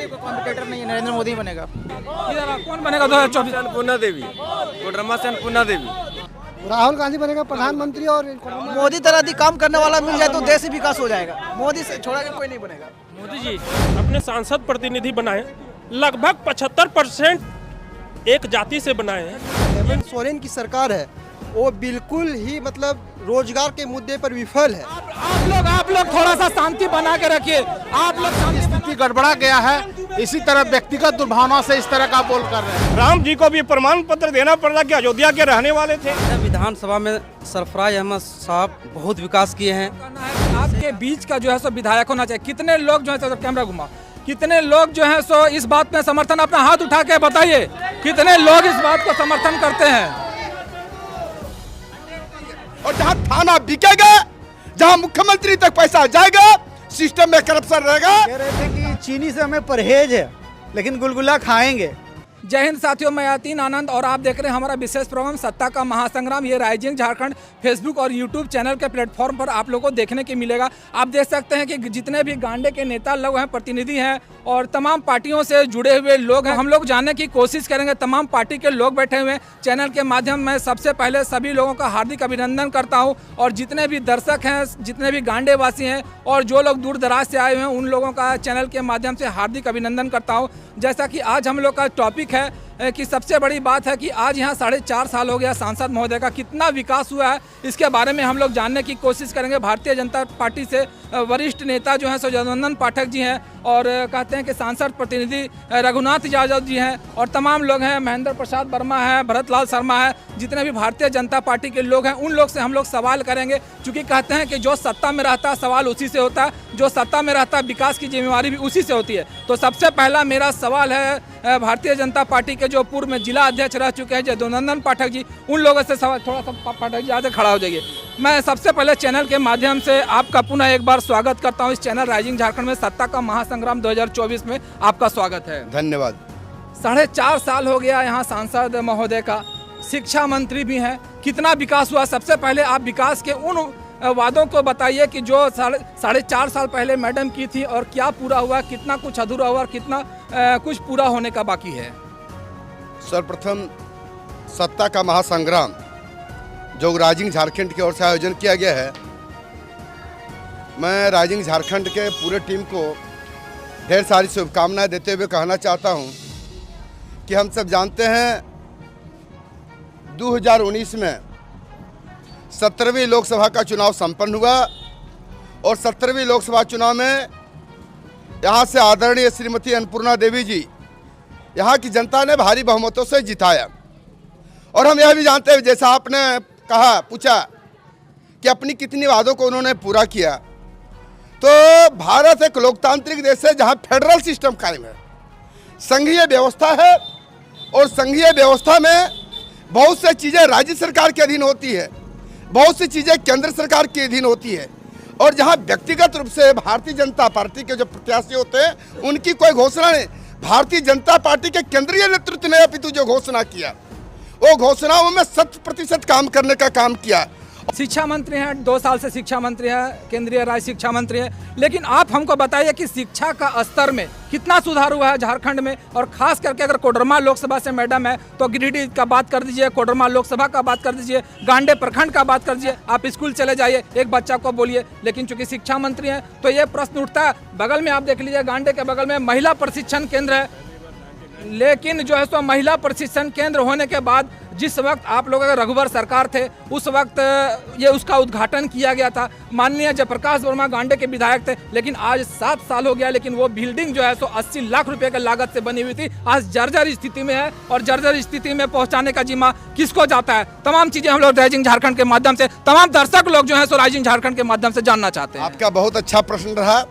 मोदी को कॉम्पिटिटर नहीं है, नरेंद्र मोदी ही बनेगा। इधर कौन बनेगा 2024? अन्नपूर्णा देवी, कोडरमा से अन्नपूर्णा देवी। राहुल गांधी बनेगा प्रधानमंत्री और मोदी तरह अधिक काम करने वाला मिल जाए तो देश ही विकास हो जाएगा। मोदी से छोड़ा के कोई नहीं बनेगा। मोदी जी अपने सांसद प्रतिनिधि बनाए, लगभग 75% एक जाति से बनाए हैं। हेमंत सोरेन की सरकार है, वो बिल्कुल ही मतलब रोजगार के मुद्दे पर विफल है। आप लोग थोड़ा सा शांति बना के रखिए। आप लोग स्थिति गड़बड़ा गया है, इसी तरह व्यक्तिगत दुर्भावना से इस तरह का बोल कर रहे हैं। राम जी को भी प्रमाण पत्र देना पड़ रहा कि अयोध्या के रहने वाले थे। विधानसभा में सरफराज अहमद साहब बहुत विकास किए हैं। आपके बीच का जो है सो विधायक होना चाहिए। कितने लोग जो है सो, कैमरा घुमा, कितने लोग जो है सो इस बात में समर्थन, अपना हाथ उठा के बताइए कितने लोग इस बात को समर्थन करते हैं। और जहाँ थाना बिकेगा, जहाँ मुख्यमंत्री तक पैसा जाएगा, सिस्टम में करप्शन रहेगा। कह रहे थे कि चीनी से हमें परहेज है, लेकिन गुलगुला खाएंगे। जय हिंद साथियों, मैं यातीन आनंद और आप देख रहे हैं हमारा विशेष प्रोग्राम सत्ता का महासंग्राम। ये राइजिंग झारखंड फेसबुक और यूट्यूब चैनल के प्लेटफॉर्म पर आप लोगों को देखने के मिलेगा। आप देख सकते हैं कि जितने भी गांडे के नेता लोग हैं, प्रतिनिधि हैं और तमाम पार्टियों से जुड़े हुए लोग हैं, हम लोग जानने की कोशिश करेंगे। तमाम पार्टी के लोग बैठे हुए हैं चैनल के माध्यम में। सबसे पहले सभी लोगों का हार्दिक अभिनंदन करता हूँ और जितने भी दर्शक हैं, जितने भी गांडे वासी हैं और जो लोग दूर दराज से आए हुए हैं, उन लोगों का चैनल के माध्यम से हार्दिक अभिनंदन करता हूँ। जैसा कि आज हम लोग का टॉपिक है कि सबसे बड़ी बात है कि आज यहाँ 4.5 साल हो गया सांसद महोदय का, कितना विकास हुआ है इसके बारे में हम लोग जानने की कोशिश करेंगे। भारतीय जनता पार्टी से वरिष्ठ नेता जो हैं सो जगनंदन पाठक जी हैं और कहते हैं कि सांसद प्रतिनिधि रघुनाथ यादव जी हैं और तमाम लोग हैं, महेंद्र प्रसाद वर्मा है, भरत लाल शर्मा है, जितने भी भारतीय जनता पार्टी के लोग हैं उन लोग से हम लोग सवाल करेंगे। क्योंकि कहते हैं कि जो सत्ता में रहता है सवाल उसी से होता है, जो सत्ता में रहता है विकास की जिम्मेवारी भी उसी से होती है। तो सबसे पहला मेरा सवाल है भारतीय जनता पार्टी के जो पूर्व में जिला अध्यक्ष रह चुके हैं जगनंदन पाठक जी, उन लोगों से सवाल। थोड़ा सा पाठक जी आगे खड़ा हो जाइए। मैं सबसे पहले चैनल के माध्यम से आपका पुनः एक बार स्वागत करता हूं इस चैनल राइजिंग झारखंड में। सत्ता का महासंग्राम 2024 में आपका स्वागत है। धन्यवाद। 4.5 साल हो गया यहाँ सांसद महोदय का, शिक्षा मंत्री भी हैं। कितना विकास हुआ? सबसे पहले आप विकास के उन वादों को बताइए कि जो 4.5 साल पहले मैडम की थी और क्या पूरा हुआ, कितना कुछ अधूरा हुआ और कितना कुछ पूरा होने का बाकी है। सर्वप्रथम सत्ता का महासंग्राम जो राइजिंग झारखंड की ओर से आयोजन किया गया है, मैं राइजिंग झारखंड के पूरे टीम को ढेर सारी शुभकामनाएं देते हुए कहना चाहता हूं कि हम सब जानते हैं 2019 में 17वीं लोकसभा का चुनाव संपन्न हुआ और 17वीं लोकसभा चुनाव में यहाँ से आदरणीय श्रीमती अन्नपूर्णा देवी जी यहाँ की जनता ने भारी बहुमतों से जिताया। और हम यह भी जानते हैं, जैसा आपने कहा, पूछा कि अपनी कितनी वादों को उन्होंने पूरा किया, तो भारत एक लोकतांत्रिक देश है जहाँ फेडरल सिस्टम कायम है, संघीय व्यवस्था है और संघीय व्यवस्था में बहुत सी चीज़ें राज्य सरकार के अधीन होती है, बहुत सी चीज़ें केंद्र सरकार के अधीन होती है। और जहाँ व्यक्तिगत रूप से भारतीय जनता पार्टी के जो प्रत्याशी होते हैं उनकी कोई घोषणा नहीं, भारतीय जनता पार्टी के केंद्रीय नेतृत्व ने अपितु जो घोषणा किया वो घोषणाओं में 100% काम करने का काम किया। शिक्षा मंत्री हैं, 2 साल से शिक्षा मंत्री हैं, केंद्रीय राज्य शिक्षा मंत्री हैं, लेकिन आप हमको बताइए कि शिक्षा का स्तर में कितना सुधार हुआ है झारखंड में। और खास करके अगर कोडरमा लोकसभा से मैडम है तो गिरिडीह का बात कर दीजिए, कोडरमा लोकसभा का बात कर दीजिए, गांडे प्रखंड का बात कर दीजिए। आप स्कूल चले जाइए, एक बच्चा को बोलिए, लेकिन चूंकि शिक्षा मंत्री हैं तो ये प्रश्न उठता है। बगल में आप देख लीजिए, गांडे के बगल में महिला प्रशिक्षण केंद्र है, लेकिन जो है सो महिला प्रशिक्षण केंद्र होने के बाद जिस वक्त आप लोगों के रघुवर सरकार थे उस वक्त ये उसका उद्घाटन किया गया था। माननीय जयप्रकाश वर्मा गांडे के विधायक थे, लेकिन आज 7 साल हो गया, लेकिन वो बिल्डिंग जो है सो 80 लाख रुपए के लागत से बनी हुई थी, आज जर्जर स्थिति में है। और जर्जर स्थिति में पहुंचाने का जिम्मा किसको जाता है? तमाम चीजें हम लोग राइजिंग झारखंड के माध्यम से, तमाम दर्शक लोग जो है सो राइजिंग झारखंड के माध्यम से जानना चाहते हैं। आपका बहुत अच्छा प्रश्न रहा।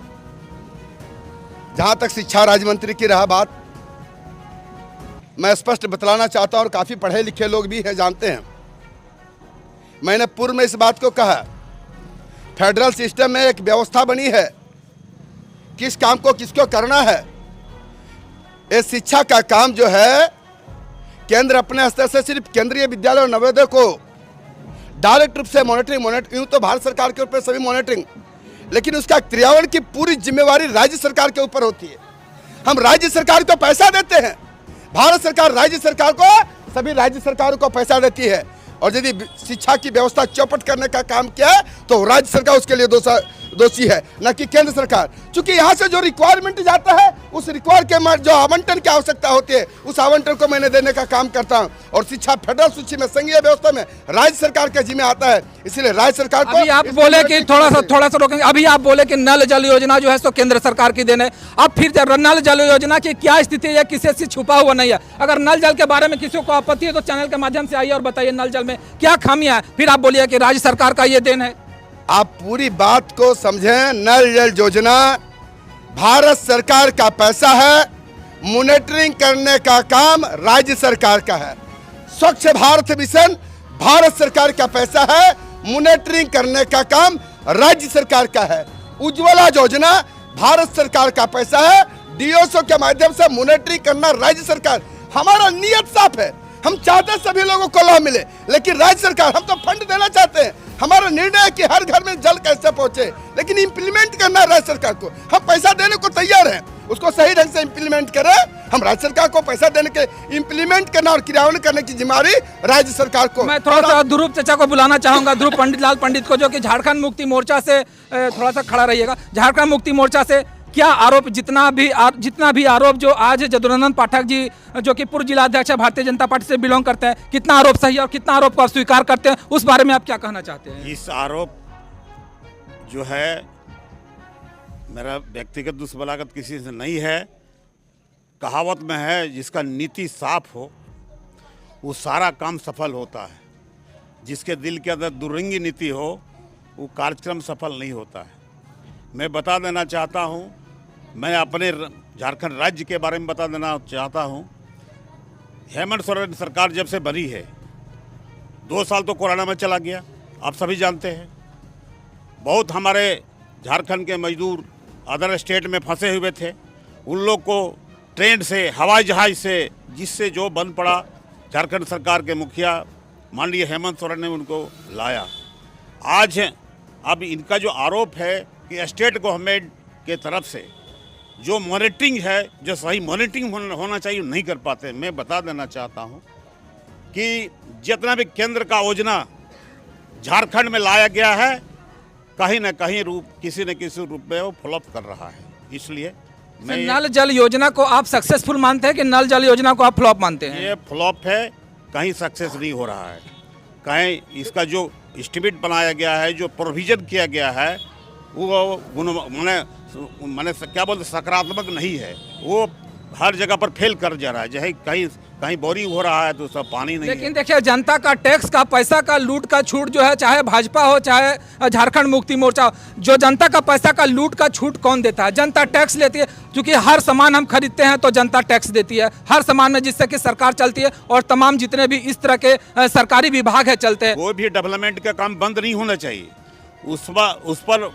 जहाँ तक शिक्षा राज्य मंत्री की रहा बात, मैं स्पष्ट बतलाना चाहता हूं और काफ़ी पढ़े लिखे लोग भी हैं, जानते हैं। मैंने पूर्व में इस बात को कहा, फेडरल सिस्टम में एक व्यवस्था बनी है, किस काम को किसको करना है। ये शिक्षा का काम जो है केंद्र अपने स्तर से सिर्फ केंद्रीय विद्यालय और नवोदय को डायरेक्ट रूप से मॉनिटरिंग यूँ तो भारत सरकार के ऊपर सभी मॉनिटरिंग, लेकिन उसका क्रियान्वयन की पूरी जिम्मेवारी राज्य सरकार के ऊपर होती है। हम राज्य सरकार को पैसा देते हैं। भारत सरकार राज्य सरकार को, सभी राज्य सरकारों को पैसा देती है, और यदि शिक्षा की व्यवस्था चौपट करने का काम किया है तो राज्य सरकार उसके लिए दोषी है, न कि केंद्र सरकार। क्योंकि यहाँ से जो रिक्वायरमेंट जाता है उस रिक्वायर के जो आवंटन की आवश्यकता होती है उस आवंटन को मैंने देने का काम करता हूँ। और शिक्षा फेडरल सूची में, संघीय व्यवस्था में राज्य सरकार के जिम्मे आता है, इसलिए राज्य सरकार को। अभी आप बोले कि थोड़ा सा रोकेंगे, अभी आप बोले कि नल जल योजना जो है सो केंद्र सरकार की देन है। अब फिर नल जल योजना की क्या स्थिति है, किसी से छुपा हुआ नहीं है? अगर नल जल के बारे में किसी को आपत्ति है तो चैनल के माध्यम से आइए और बताइए नल जल में क्या खामियां है, फिर आप बोलिए कि राज्य सरकार का ये देन है। आप पूरी बात को समझें। नल जल योजना भारत सरकार का पैसा है, मॉनिटरिंग करने का काम राज्य सरकार का है। स्वच्छ भारत मिशन भारत सरकार का पैसा है, मॉनिटरिंग करने का काम राज्य सरकार का है। उज्ज्वला योजना भारत सरकार का पैसा है, डीओसओ के माध्यम से मॉनिटरिंग करना राज्य सरकार। हमारा नियत साफ है, हम चाहते हैं सभी लोगों को लाभ मिले, लेकिन राज्य सरकार, हम तो फंड देना चाहते हैं, हमारा निर्णय है कि हर घर में जल कैसे पहुंचे, लेकिन इंप्लीमेंट करना राज्य सरकार को। हम पैसा देने को तैयार हैं, उसको सही ढंग से इंप्लीमेंट करें। हम राज्य सरकार को पैसा देने के, इंप्लीमेंट करना और क्रियान्वयन करने की जिम्मेदारी राज्य सरकार को। मैं थोड़ा सा ध्रुव चचा को बुलाना चाहूंगा, ध्रुव पंडित पंडित को, जो कि झारखंड मुक्ति मोर्चा से, थोड़ा सा खड़ा रहिएगा, झारखंड मुक्ति मोर्चा से क्या आरोप, जितना भी आरोप जो आज जदुनंदन पाठक जी, जो कि पूर्व जिलाध्यक्ष भारतीय जनता पार्टी से बिलोंग करते हैं, कितना आरोप सही है और कितना आरोप को आप स्वीकार करते हैं, उस बारे में आप क्या कहना चाहते हैं? इस आरोप जो है, मेरा व्यक्तिगत दुष्बलागत किसी से नहीं है। कहावत में है, जिसका नीति साफ हो वो सारा काम सफल होता है, जिसके दिल के अंदर दुरंगी नीति हो वो कार्यक्रम सफल नहीं होता है। मैं बता देना चाहता हूँ, मैं अपने झारखंड राज्य के बारे में बता देना चाहता हूँ। हेमंत सोरेन सरकार जब से बनी है, 2 साल तो कोरोना में चला गया, आप सभी जानते हैं। बहुत हमारे झारखंड के मजदूर अदर स्टेट में फंसे हुए थे, उन लोग को ट्रेन से, हवाई जहाज से, जिससे जो बंद पड़ा, झारखंड सरकार के मुखिया माननीय हेमंत सोरेन ने उनको लाया। आज अब इनका जो आरोप है कि स्टेट गवर्नमेंट के तरफ से जो मॉनिटरिंग है, जो सही मॉनिटरिंग होना चाहिए, नहीं कर पाते। मैं बता देना चाहता हूं कि जितना भी केंद्र का योजना झारखंड में लाया गया है, कहीं न कहीं किसी न किसी रूप में वो फ्लॉप कर रहा है। इसलिए मैं नल जल योजना को आप सक्सेसफुल मानते हैं कि नल जल योजना को आप फ्लॉप मानते हैं? ये फ्लॉप है, कहीं सक्सेस नहीं हो रहा है। कहीं इसका जो एस्टिमेट बनाया गया है, जो प्रोविजन किया गया है, वो मैंने क्या बोलते, सकारात्मक नहीं है। वो हर जगह पर फेल कर जा रहा है। जैसे कहीं बोरिंग हो रहा है तो सब पानी नहीं। लेकिन देखिए, जनता का टैक्स का पैसा का लूट का छूट जो है, चाहे भाजपा हो चाहे झारखंड मुक्ति मोर्चा, जो जनता का पैसा का लूट का छूट कौन देता है? जनता टैक्स लेती है, क्योंकि हर सामान हम खरीदते हैं तो जनता टैक्स देती है हर सामान में, जिससे कि सरकार चलती है और तमाम जितने भी इस तरह के सरकारी विभाग है चलते हैं। कोई भी डेवलपमेंट का काम बंद नहीं होना चाहिए, उस पर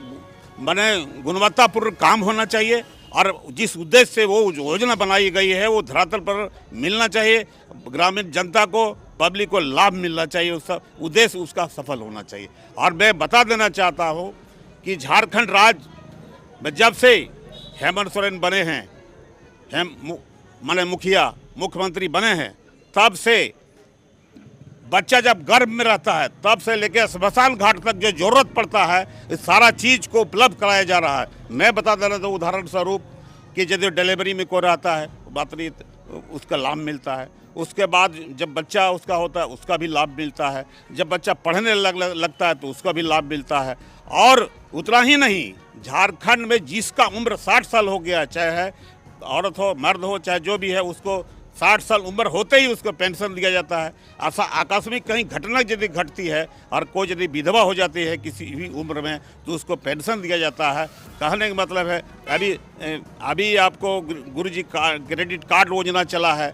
गुणवत्तापूर्ण काम होना चाहिए, और जिस उद्देश्य से वो योजना बनाई गई है वो धरातल पर मिलना चाहिए। ग्रामीण जनता को, पब्लिक को लाभ मिलना चाहिए, उसका उद्देश्य उसका सफल होना चाहिए। और मैं बता देना चाहता हूँ कि झारखंड राज्य में जब से हेमंत सोरेन बने हैं, मुखिया मुख्यमंत्री बने हैं, तब से बच्चा जब गर्भ में रहता है तब से लेकर स्मशान घाट तक जो जरूरत पड़ता है, इस सारा चीज़ को उपलब्ध कराया जा रहा है। मैं बता देना तो उदाहरण स्वरूप कि यदि डिलीवरी में कोई रहता है, बात नहीं, उसका लाभ मिलता है। उसके बाद जब बच्चा उसका होता है उसका भी लाभ मिलता है। जब बच्चा पढ़ने लगता है तो उसका भी लाभ मिलता है। और उतना ही नहीं, झारखंड में जिसका उम्र 60 साल हो गया, चाहे औरत हो मर्द हो, चाहे जो भी है, उसको 60 साल उम्र होते ही उसको पेंशन दिया जाता है। ऐसा आकस्मिक कहीं घटना यदि घटती है और कोई यदि विधवा हो जाती है किसी भी उम्र में, तो उसको पेंशन दिया जाता है। कहने का मतलब है, अभी आपको गुरुजी क्रेडिट कार्ड योजना चला है,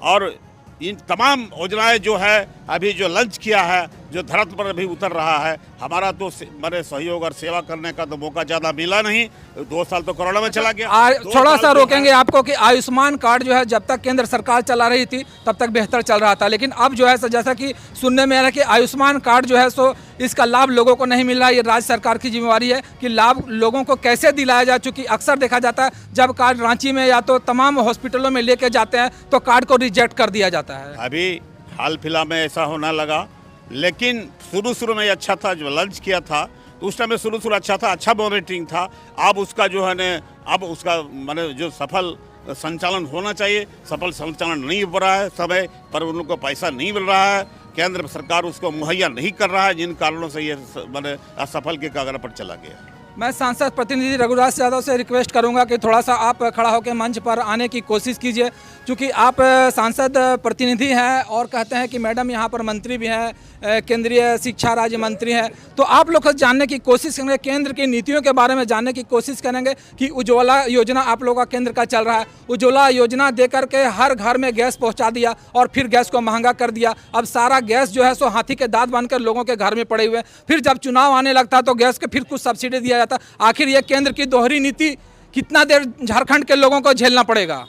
और इन तमाम योजनाएं जो है अभी जो लॉन्च किया है, जो धरती पर अभी उतर रहा है। हमारा तो मेरे सहयोग और सेवा करने का तो मौका ज़्यादा मिला नहीं, 2 साल तो कोरोना में चला गया। थोड़ा सा रोकेंगे आपको कि आयुष्मान कार्ड जो है जब तक केंद्र सरकार चला रही थी तब तक बेहतर चल रहा था, लेकिन अब जो है जैसा कि सुनने में आ रहा है कि आयुष्मान कार्ड जो है सो इसका लाभ लोगों को नहीं मिल रहा है। ये राज्य सरकार की जिम्मेवारी है कि लाभ लोगों को कैसे दिलाया जाए, चूँकि अक्सर देखा जाता है जब कार्ड रांची में या तो तमाम हॉस्पिटलों में लेके जाते हैं तो कार्ड को रिजेक्ट कर दिया जाता है। अभी हाल फिलहाल में ऐसा होने लगा, लेकिन शुरू में अच्छा था। जो लॉन्च किया था तो उस टाइम में शुरू अच्छा था, अच्छा मॉनिटरिंग था। अब उसका जो है न, अब उसका माने जो सफल संचालन होना चाहिए, सफल संचालन नहीं हो रहा है समय पर, उन लोगों को पैसा नहीं मिल रहा है, केंद्र सरकार उसको मुहैया नहीं कर रहा है, जिन कारणों से ये माने असफल के कगार पर चला गया। मैं सांसद प्रतिनिधि रघुराज यादव से रिक्वेस्ट करूंगा कि थोड़ा सा आप खड़ा होकर मंच पर आने की कोशिश कीजिए, क्योंकि आप सांसद प्रतिनिधि हैं और कहते हैं कि मैडम यहाँ पर मंत्री भी हैं, केंद्रीय शिक्षा राज्य मंत्री हैं, तो आप लोग जानने की कोशिश करेंगे, केंद्र की नीतियों के बारे में जानने की कोशिश करेंगे कि उज्ज्वला योजना आप लोगों का केंद्र का चल रहा है। उज्ज्वला योजना दे करके हर घर में गैस पहुँचा दिया और फिर गैस को महंगा कर दिया। अब सारा गैस जो है सो हाथी के दांत बांधकर लोगों के घर में पड़े हुए हैं। फिर जब चुनाव आने लगता है तो गैस के फिर कुछ सब्सिडी दिया जाता। आखिर ये केंद्र की दोहरी नीति कितना देर झारखंड के लोगों को झेलना पड़ेगा?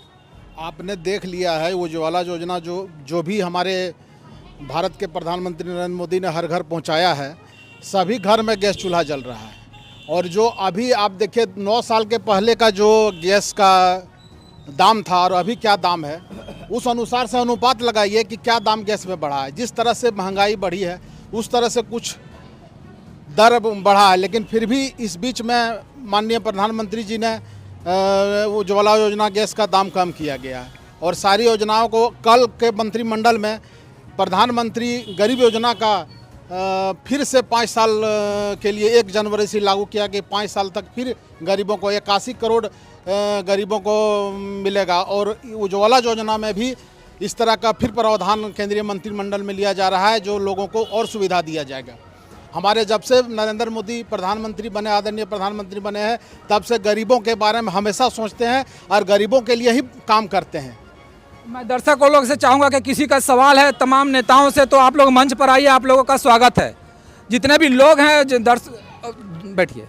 आपने देख लिया है उज्ज्वला योजना जो भी हमारे भारत के प्रधानमंत्री नरेंद्र मोदी ने हर घर पहुंचाया है, सभी घर में गैस चूल्हा जल रहा है। और जो अभी आप देखिए 9 साल के पहले का जो गैस का दाम था और अभी क्या दाम है, उस अनुसार से अनुपात लगाइए कि क्या दाम गैस में बढ़ा है। जिस तरह से महंगाई बढ़ी है उस तरह से कुछ दर बढ़ा है, लेकिन फिर भी इस बीच में माननीय प्रधानमंत्री जी ने उज्ज्वला योजना गैस का दाम कम किया गया है। और सारी योजनाओं को कल के मंत्रिमंडल में प्रधानमंत्री गरीब योजना का फिर से 5 साल के लिए 1 जनवरी से लागू किया कि 5 साल तक फिर गरीबों को 81 करोड़ गरीबों को मिलेगा। और उज्ज्वला योजना में भी इस तरह का फिर प्रावधान केंद्रीय मंत्रिमंडल में लिया जा रहा है, जो लोगों को और सुविधा दिया जाएगा। हमारे जब से नरेंद्र मोदी प्रधानमंत्री बने, आदरणीय प्रधानमंत्री बने हैं, तब से गरीबों के बारे में हमेशा सोचते हैं और गरीबों के लिए ही काम करते हैं। मैं दर्शकों लोग से चाहूँगा कि किसी का सवाल है तमाम नेताओं से तो आप लोग मंच पर आइए, आप लोगों का स्वागत है। जितने भी लोग हैं बैठिए।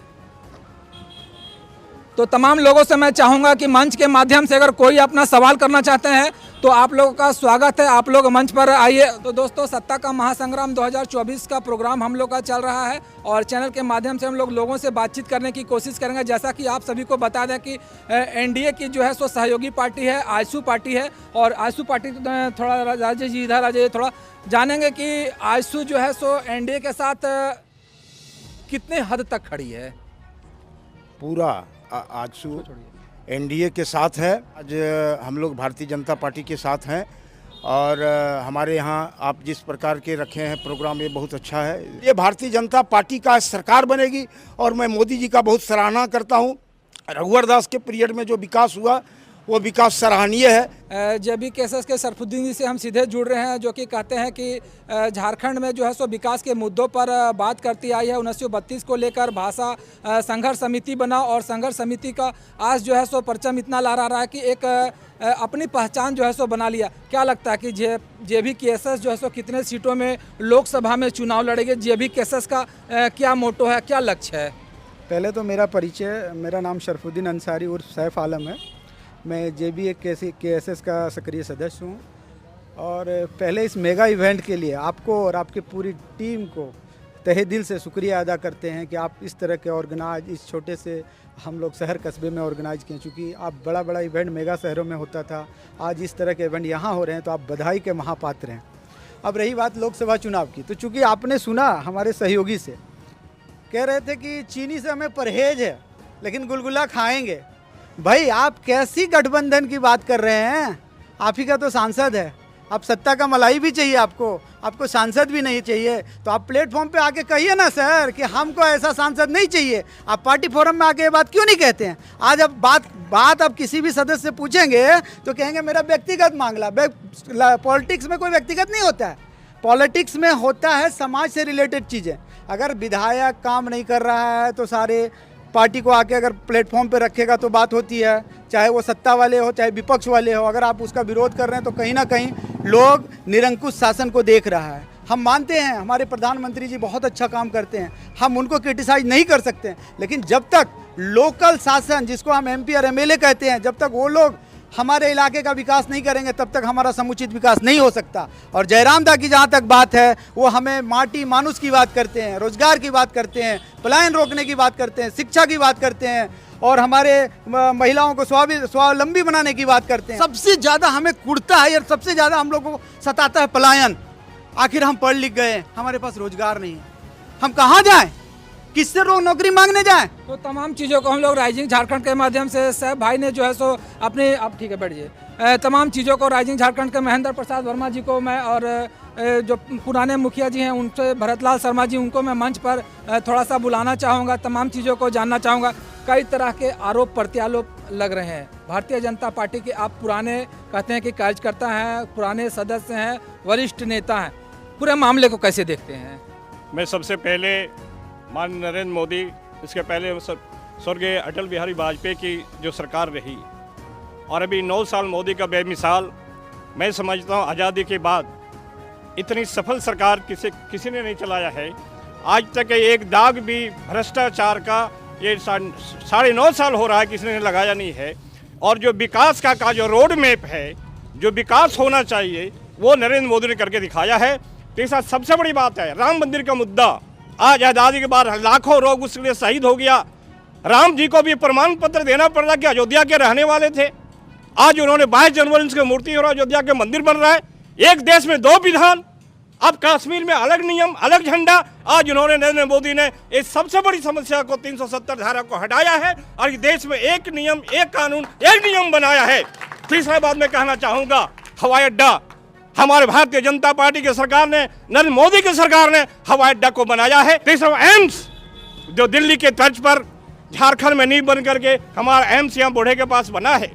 तो तमाम लोगों से मैं चाहूँगा कि मंच के माध्यम से अगर कोई अपना सवाल करना चाहते हैं तो आप लोगों का स्वागत है, आप लोग मंच पर आइए। तो दोस्तों, सत्ता का महासंग्राम 2024 का प्रोग्राम हम लोग का चल रहा है और चैनल के माध्यम से हम लोग लोगों से बातचीत करने की कोशिश करेंगे। जैसा कि आप सभी को बता दें कि एनडीए की जो है सो सहयोगी पार्टी है, आजसू पार्टी है। और आजसू पार्टी थोड़ा राजेश जी इधर आ जाइए, थोड़ा जानेंगे कि आजसू जो है सो एनडीए के साथ कितने हद तक खड़ी है। पूरा आजसू एनडीए के साथ है। आज हम लोग भारतीय जनता पार्टी के साथ हैं और हमारे यहाँ आप जिस प्रकार के रखे हैं प्रोग्राम, ये बहुत अच्छा है। ये भारतीय जनता पार्टी का सरकार बनेगी और मैं मोदी जी का बहुत सराहना करता हूँ। रघुवर दास के पीरियड में जो विकास हुआ वो विकास सराहनीय है। जेबी केसेस के सरफुद्दीन जी से हम सीधे जुड़ रहे हैं, जो कि कहते हैं कि झारखंड में जो है सो विकास के मुद्दों पर बात करती आई है। 1932 को लेकर भाषा संघर्ष समिति बना और संघर्ष समिति का आज जो है सो परचम इतना लहरा रहा है कि एक अपनी पहचान जो है सो बना लिया। क्या लगता है कि जेबी केसेस जो है सो कितने सीटों में लोकसभा में चुनाव लड़ेंगे? जेबी केसेस का क्या मोटो है, क्या लक्ष्य है? पहले तो मेरा परिचय, मेरा नाम शरफुद्दीन अंसारी उर्फ सैफ आलम है। मैं जेबी केएसएस का सक्रिय सदस्य हूँ और पहले इस मेगा इवेंट के लिए आपको और आपकी पूरी टीम को तहे दिल से शुक्रिया अदा करते हैं कि आप इस तरह के ऑर्गेनाइज इस छोटे से हम लोग शहर कस्बे में ऑर्गेनाइज किए। चूँकि आप बड़ा इवेंट मेगा शहरों में होता था, आज इस तरह के इवेंट यहाँ हो रहे हैं तो आप बधाई के महापात्र हैं। अब रही बात लोकसभा चुनाव की, तो चूँकि आपने सुना हमारे सहयोगी से, कह रहे थे कि चीनी से हमें परहेज है लेकिन गुलगुला खाएंगे। भाई आप कैसी गठबंधन की बात कर रहे हैं? आप ही का तो सांसद है। अब सत्ता का मलाई भी चाहिए आपको सांसद भी नहीं चाहिए। तो आप प्लेटफॉर्म पे आके कहिए ना सर कि हमको ऐसा सांसद नहीं चाहिए। आप पार्टी फोरम में आके ये बात क्यों नहीं कहते हैं? आज अब बात आप किसी भी सदस्य से पूछेंगे तो कहेंगे मेरा व्यक्तिगत मामला। पॉलिटिक्स में कोई व्यक्तिगत नहीं होता है, पॉलिटिक्स में होता है समाज से रिलेटेड चीज़ें। अगर विधायक काम नहीं कर रहा है तो सारे पार्टी को आके अगर प्लेटफॉर्म पे रखेगा तो बात होती है, चाहे वो सत्ता वाले हो चाहे विपक्ष वाले हो। अगर आप उसका विरोध कर रहे हैं तो कहीं ना कहीं लोग निरंकुश शासन को देख रहा है। हम मानते हैं हमारे प्रधानमंत्री जी बहुत अच्छा काम करते हैं, हम उनको क्रिटिसाइज नहीं कर सकते, लेकिन जब तक लोकल शासन, जिसको हम MP और MLA कहते हैं, जब तक वो लोग हमारे इलाके का विकास नहीं करेंगे तब तक हमारा समुचित विकास नहीं हो सकता। और जयराम दा की जहाँ तक बात है, वो हमें माटी मानुष की बात करते हैं, रोजगार की बात करते हैं, पलायन रोकने की बात करते हैं, शिक्षा की बात करते हैं और हमारे महिलाओं को स्वावलंबी बनाने की बात करते हैं। सबसे ज़्यादा हमें कुड़ता है और सबसे ज़्यादा हम लोगों को सताता है पलायन। आखिर हम पढ़ लिख गए, हमारे पास रोजगार नहीं है, हम कहाँ जाएं, किससे लोग नौकरी मांगने जाएं? तो तमाम चीज़ों को हम लोग राइजिंग झारखंड के माध्यम से साहब भाई ने जो है सो अपने, आप ठीक है बैठिए, तमाम चीज़ों को राइजिंग झारखंड के महेंद्र प्रसाद वर्मा जी को मैं और जो पुराने मुखिया जी हैं उनसे भरतलाल शर्मा जी, उनको मैं मंच पर थोड़ा सा बुलाना चाहूँगा, तमाम चीज़ों को जानना चाहूँगा। कई तरह के आरोप प्रत्यारोप लग रहे हैं। भारतीय जनता पार्टी के आप पुराने कहते हैं कि कार्यकर्ता हैं, पुराने सदस्य हैं, वरिष्ठ नेता हैं, पूरे मामले को कैसे देखते हैं? मैं सबसे पहले माननीय नरेंद्र मोदी, इसके पहले स्वर्गीय अटल बिहारी वाजपेयी की जो सरकार रही और अभी 9 साल मोदी का बेमिसाल, मैं समझता हूँ आज़ादी के बाद इतनी सफल सरकार किसी ने नहीं चलाया है। आज तक एक दाग भी भ्रष्टाचार का ये 9.5 साल हो रहा है, किसी ने लगाया नहीं है। और जो विकास का जो रोड मैप है, जो विकास होना चाहिए, वो नरेंद्र मोदी ने करके दिखाया है। तीसरा सबसे बड़ी बात है राम मंदिर का मुद्दा। आज आज़ादी के बाद लाखों लोग उसके लिए शहीद हो गया। राम जी को भी प्रमाण पत्र देना पड़ रहा कि अयोध्या के रहने वाले थे। आज उन्होंने 22 जनवरी उनकी मूर्ति और अयोध्या के मंदिर बन रहा है। एक देश में 2 विधान, अब कश्मीर में अलग नियम, अलग झंडा। आज उन्होंने, नरेंद्र मोदी ने इस सबसे बड़ी समस्या को 370 धारा को हटाया है और देश में एक नियम, एक कानून, एक नियम बनाया है। तीसरा बात मैं कहना चाहूँगा, हवाई अड्डा हमारे भारतीय जनता पार्टी की सरकार ने, नरेंद्र मोदी की सरकार ने हवाई अड्डा को बनाया है। तीसरा एम्स, जो दिल्ली के तर्ज पर झारखंड में नींव बन करके हमारा एम्स यहाँ बूढ़े के पास बना है।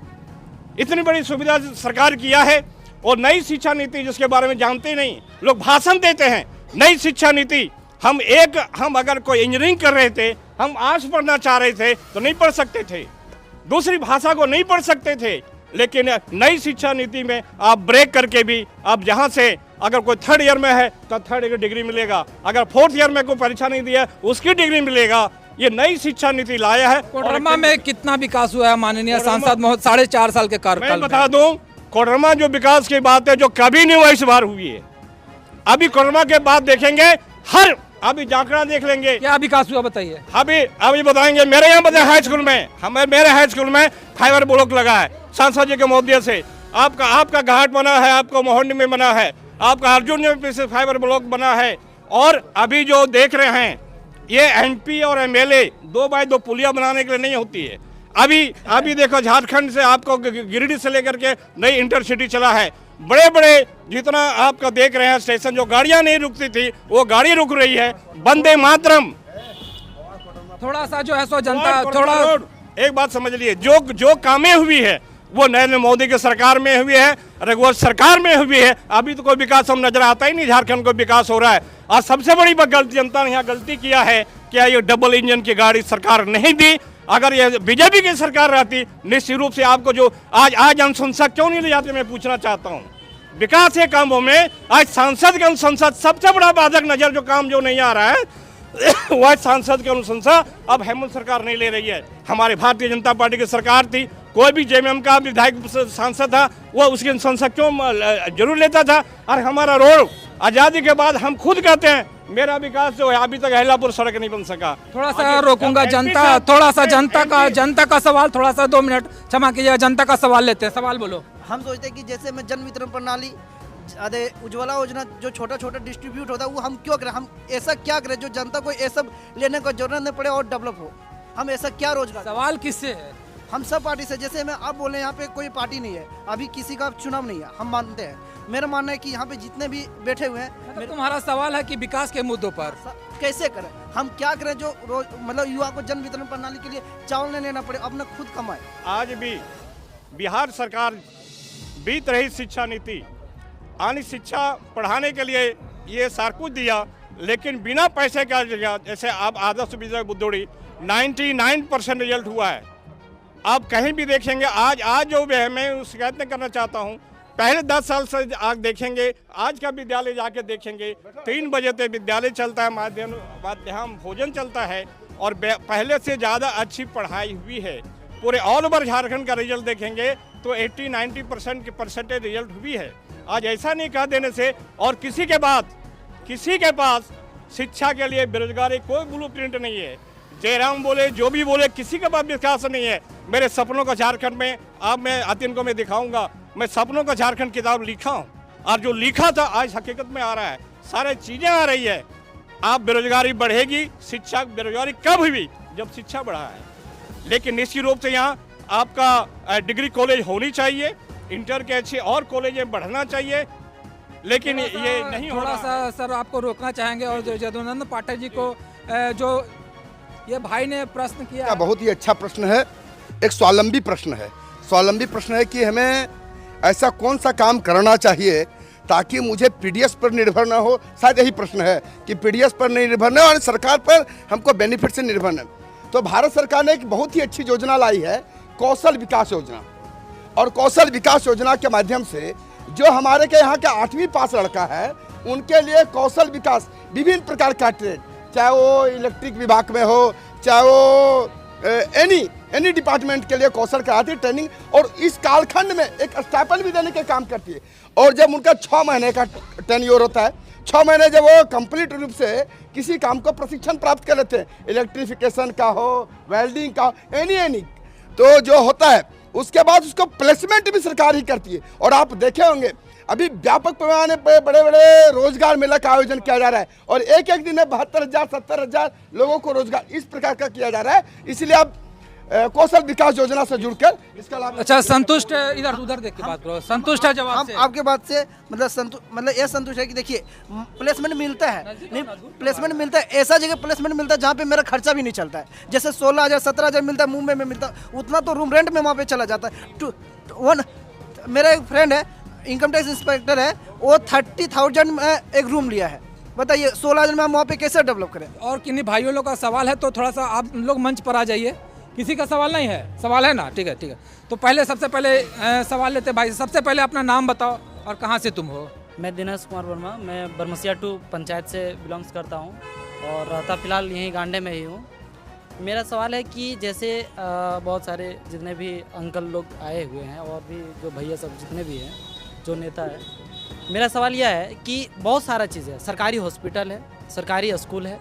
इतनी बड़ी सुविधा सरकार किया है। और नई शिक्षा नीति जिसके बारे में जानते ही नहीं, लोग भाषण देते हैं। नई शिक्षा नीति, हम अगर कोई इंजीनियरिंग कर रहे थे, हम आर्ट्स पढ़ना चाह रहे थे तो नहीं पढ़ सकते थे, दूसरी भाषा को नहीं पढ़ सकते थे। लेकिन नई शिक्षा नीति में आप ब्रेक करके भी, आप जहाँ से अगर कोई 3rd ईयर में है तो 3rd ईयर डिग्री मिलेगा, अगर 4th ईयर में कोई परीक्षा नहीं दिया उसकी डिग्री मिलेगा। ये नई शिक्षा नीति लाया है। कोडरमा में कितना विकास हुआ है माननीय सांसद महोदय 4.5 साल के कार्यकाल में? मैं बता दूं, कोडरमा जो विकास की बात है जो कभी नहीं हुआ इस बार हुई है। अभी कोडरमा के बाद देखेंगे, अभी जाखड़ा देख लेंगे क्या विकास हुआ बताइए। अभी बताएंगे। मेरे यहाँ बताए हाई स्कूल में, मेरे हाई स्कूल में फाइबर ब्लॉक लगा है सांसद जी के मोदी से। आपका घाट बना है, आपका मोहंडी में बना है, आपका अर्जुन में फाइबर ब्लॉक बना है। और अभी जो देख रहे हैं ये MP और MLA 2x2 पुलिया बनाने के लिए नहीं होती है। अभी देखो झारखंड से आपको गिरिडीह से लेकर के नई इंटरसिटी चला है। बड़े बड़े जितना आपका देख रहे हैं स्टेशन, जो गाड़ियां नहीं रुकती थी वो गाड़ी रुक रही है। वंदे मातरम। थोड़ा सा जो है सो जनता थोड़ा एक बात समझ लिए, जो कामें हुई है वो नरेंद्र मोदी की सरकार में हुई है, रघुवर सरकार में हुई है। अभी तो कोई विकास हम नजर आता ही नहीं, झारखंड को विकास हो रहा है। और सबसे बड़ी गलती जनता ने यहाँ गलती किया है क्या ये डबल इंजन की गाड़ी सरकार नहीं दी। अगर ये बीजेपी की सरकार रहती, निश्चित रूप से आपको जो आज अनुशंसा क्यों नहीं ले जाते, मैं पूछना चाहता हूँ। विकास के कामों में आज सांसद की अनुशंसा सबसे बड़ा बाधक नजर, जो काम जो नहीं आ रहा है वह सांसद की अनुशंसा अब हेमंत सरकार नहीं ले रही है। हमारी भारतीय जनता पार्टी की सरकार थी, कोई भी JMM का विधायक सांसद था वो उसकी अनुशंसा क्यों जरूर लेता था। और हमारा रोड आज़ादी के बाद हम खुद कहते हैं मेरा विकास जो है अभी तक अहिलापुर सड़क नहीं बन सका। थोड़ा सा रोकूंगा जनता का सवाल, थोड़ा सा 2 मिनट क्षमा कीजिएगा, जनता का सवाल लेते हैं। सवाल बोलो। हम सोचते हैं कि जैसे में जन वितरण प्रणाली, उज्ज्वला योजना जो छोटा डिस्ट्रीब्यूट होता है वो हम क्यों करें, हम ऐसा क्या करें जो जनता को ये सब लेने को जरूरत नहीं पड़े और डेवलप हो। हम ऐसा क्या रोजगार, सवाल किससे है? हम सब पार्टी से। जैसे मैं आप बोले यहाँ पे कोई पार्टी नहीं है, अभी किसी का चुनाव नहीं है, हम मानते हैं। मेरा मानना है कि यहाँ पे जितने भी बैठे हुए हैं, तुम्हारा सवाल है कि विकास के मुद्दों पर कैसे करें, हम क्या करें जो मतलब युवा को जन वितरण प्रणाली के लिए चावल नहीं लेना पड़े, अपना खुद कमाए। आज भी बिहार सरकार बीत रही शिक्षा नीति, आनी शिक्षा पढ़ाने के लिए ये सारा कुछ दिया, लेकिन बिना पैसे का दिया। जैसे आप आदर्श विद्यालय बुद्धोड़ी 99% रिजल्ट हुआ है। आप कहीं भी देखेंगे आज जो भी है, मैं शिकायत नहीं करना चाहता हूँ, पहले 10 साल से आप देखेंगे, आज का विद्यालय जाके देखेंगे 3 बजे तक विद्यालय चलता है, मध्याह्न भोजन चलता है और पहले से ज़्यादा अच्छी पढ़ाई हुई है। पूरे ऑल ओवर झारखंड का रिजल्ट देखेंगे तो 80-90% की परसेंटेज रिजल्ट हुई है। आज ऐसा नहीं कह देने से और किसी के पास शिक्षा के लिए बेरोजगारी कोई ब्लूप्रिंट नहीं है। जयराम बोले, जो भी बोले, किसी के पास विकास नहीं है। मेरे सपनों का झारखंड में, अब मैं अतिन को मैं दिखाऊंगा, मैं सपनों का झारखंड किताब लिखा हूँ और जो लिखा था आज हकीकत में आ रहा है, सारे चीज़ें आ रही है। आप बेरोजगारी बढ़ेगी, शिक्षा बेरोजगारी कब हुई? जब शिक्षा बढ़ा है। लेकिन निश्चित रूप से यहाँ आपका डिग्री कॉलेज होनी चाहिए, इंटर के अच्छे और कॉलेजें बढ़ना चाहिए, लेकिन ये नहीं हो रहा। थोड़ा सा सर आपको रोकना चाहेंगे और जो जदुनंदन पाठक जी को जो ये भाई ने प्रश्न किया, बहुत ही अच्छा प्रश्न है, एक स्वावलंबी प्रश्न है। स्वावलंबी प्रश्न है कि हमें ऐसा कौन सा काम करना चाहिए ताकि मुझे पीडीएस पर निर्भर ना हो। शायद यही प्रश्न है कि पीडीएस पर नहीं निर्भर न और सरकार पर हमको बेनिफिट से निर्भर न। तो भारत सरकार ने एक बहुत ही अच्छी योजना लाई है, कौशल विकास योजना। और कौशल विकास योजना के माध्यम से जो हमारे के यहाँ के 8वीं पास लड़का है, उनके लिए कौशल विकास विभिन्न प्रकार का ट्रेड, चाहे वो इलेक्ट्रिक विभाग में हो, चाहे वो एनी डिपार्टमेंट के लिए कौशल कराती है ट्रेनिंग, और इस कालखंड में एक स्टाइपेंड भी देने के काम करती है। और जब उनका 6 महीने का टेन्योर होता है, 6 महीने जब वो कंप्लीट रूप से किसी काम को प्रशिक्षण प्राप्त कर लेते हैं, इलेक्ट्रिफिकेशन का हो, वेल्डिंग का, एनी तो जो होता है, उसके बाद उसको प्लेसमेंट भी सरकार ही करती है। और आप देखे होंगे अभी व्यापक पैमाने पर बड़े बड़े रोजगार मेला का आयोजन किया जा रहा है और एक एक दिन में 72,000 70,000 लोगों को रोजगार इस प्रकार का किया जा रहा है। इसलिए आप कौशल विकास योजना से जुड़कर इसका लाभ। अच्छा, संतुष्ट है? इधर उधर देख के बात करो। संतुष्ट है जवाब से? आपके बात से मतलब ये संतुष्ट है कि देखिए प्लेसमेंट मिलता है, नहीं प्लेसमेंट मिलता है, ऐसा जगह प्लेसमेंट मिलता है जहाँ पे मेरा खर्चा भी नहीं चलता है। जैसे 16,000 17,000 मिलता है, मुंबई में मिलता है, उतना तो रूम रेंट में वहाँ पे चला जाता है। मेरा एक फ्रेंड है, इनकम टैक्स इंस्पेक्टर है, वो 30,000 में एक रूम लिया है। बताइए 16,000 में हम वहाँ पे कैसे डेवलप करें? और किन्हीं भाइयों लोग का सवाल है तो थोड़ा सा आप लोग मंच पर आ जाइए। किसी का सवाल नहीं है? सवाल है ना? ठीक है ठीक है। तो पहले सबसे पहले सवाल लेते भाई। सबसे पहले अपना नाम बताओ और कहाँ से तुम हो? मैं दिनेश कुमार वर्मा, मैं बरमसिया 2 पंचायत से बिलोंग्स करता हूँ और रहता फ़िलहाल यहीं गांडे में ही हूँ। मेरा सवाल है कि जैसे बहुत सारे जितने भी अंकल लोग आए हुए हैं और भी जो भैया सब जितने भी हैं, जो नेता है, मेरा सवाल यह है कि बहुत सारा चीज़ है, सरकारी हॉस्पिटल है, सरकारी स्कूल है,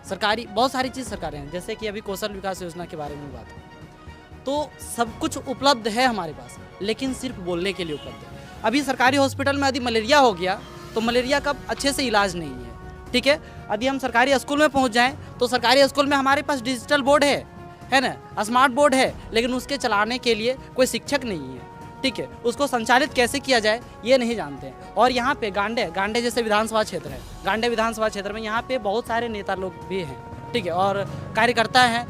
सरकारी बहुत सारी चीज़ सरकारें हैं। जैसे कि अभी कौशल विकास योजना के बारे में बात है, तो सब कुछ उपलब्ध है हमारे पास, लेकिन सिर्फ बोलने के लिए उपलब्ध है। अभी सरकारी हॉस्पिटल में यदि मलेरिया हो गया तो मलेरिया का अच्छे से इलाज नहीं है, ठीक है। यदि हम सरकारी स्कूल में पहुंच जाएं तो सरकारी स्कूल में हमारे पास डिजिटल बोर्ड है ना, स्मार्ट बोर्ड है, लेकिन उसके चलाने के लिए कोई शिक्षक नहीं है, ठीक है। उसको संचालित कैसे किया जाए ये नहीं जानते हैं। और यहाँ पे गांडे जैसे विधानसभा क्षेत्र है, गांडे विधानसभा क्षेत्र में यहाँ पे बहुत सारे नेता लोग भी हैं, ठीक है, और कार्यकर्ता हैं,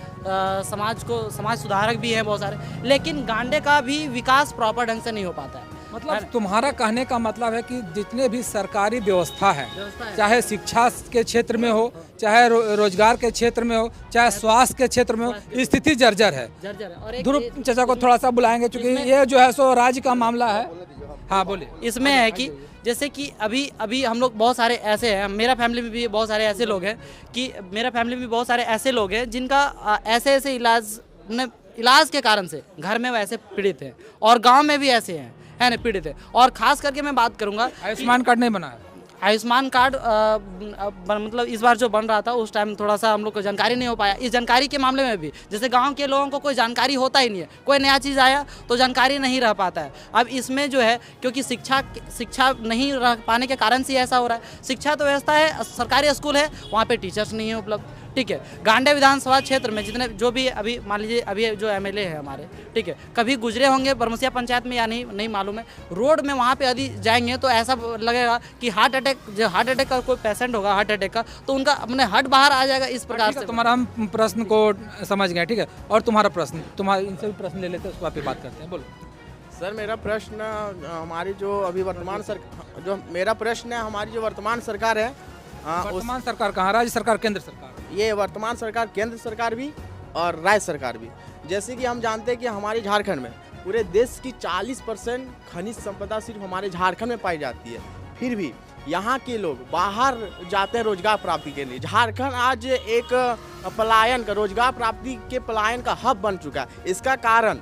समाज सुधारक भी हैं बहुत सारे, लेकिन गांडे का भी विकास प्रॉपर ढंग से नहीं हो पाता है। मतलब तुम्हारा कहने का मतलब है कि जितने भी सरकारी व्यवस्था है, चाहे शिक्षा के क्षेत्र में हो, चाहे रोजगार के क्षेत्र में हो, चाहे स्वास्थ्य के क्षेत्र में हो, स्थिति जर्जर है। और ध्रुव चाचा को थोड़ा सा बुलाएंगे क्योंकि ये जो है सो राज्य का मामला है। हाँ बोलिए। इसमें है कि जैसे कि अभी हम लोग बहुत सारे ऐसे हैं, मेरा फैमिली में भी बहुत सारे ऐसे लोग हैं जिनका ऐसे इलाज के कारण से घर में वैसे पीड़ित हैं और गांव में भी ऐसे हैं, है ना, पीड़ित है। और खास करके मैं बात करूंगा, आयुष्मान कार्ड नहीं बना है। आयुष्मान कार्ड मतलब इस बार जो बन रहा था उस टाइम थोड़ा सा हम लोग को जानकारी नहीं हो पाया। इस जानकारी के मामले में भी जैसे गांव के लोगों को कोई जानकारी होता ही नहीं है, कोई नया चीज़ आया तो जानकारी नहीं रह पाता है। अब इसमें जो है क्योंकि शिक्षा नहीं रह पाने के कारण से ऐसा हो रहा है। शिक्षा तो व्यवस्था है, सरकारी स्कूल है, वहाँ पर टीचर्स नहीं है उपलब्ध, ठीक है। गांडे विधानसभा क्षेत्र में जितने जो भी अभी मान लीजिए अभी जो एमएलए है हमारे, ठीक है, कभी गुजरे होंगे बरमसिया पंचायत में या नहीं मालूम है। रोड में वहाँ पे यदि जाएंगे तो ऐसा लगेगा कि हार्ट अटैक का कोई पेशेंट होगा, हार्ट अटैक का, तो उनका अपने हार्ट बाहर आ जाएगा। इस प्रकार से तुम्हारा हम प्रश्न को समझ गए, ठीक है। और तुम्हारा प्रश्न, तुम्हारे इनसे भी प्रश्न ले लेते हैं, उसको आप बात करते हैं। बोलो सर। मेरा प्रश्न हमारी जो अभी वर्तमान सरकार, जो मेरा प्रश्न है हमारी जो वर्तमान सरकार है, वर्तमान सरकार कहाँ, राज्य सरकार, केंद्र सरकार? ये वर्तमान सरकार, केंद्र सरकार भी और राज्य सरकार भी। जैसे कि हम जानते हैं कि हमारी झारखंड में पूरे देश की 40% खनिज संपदा सिर्फ हमारे झारखंड में पाई जाती है। फिर भी यहाँ के लोग बाहर जाते हैं रोजगार प्राप्ति के लिए। झारखंड आज एक पलायन का, रोजगार प्राप्ति के पलायन का हब बन चुका है। इसका कारण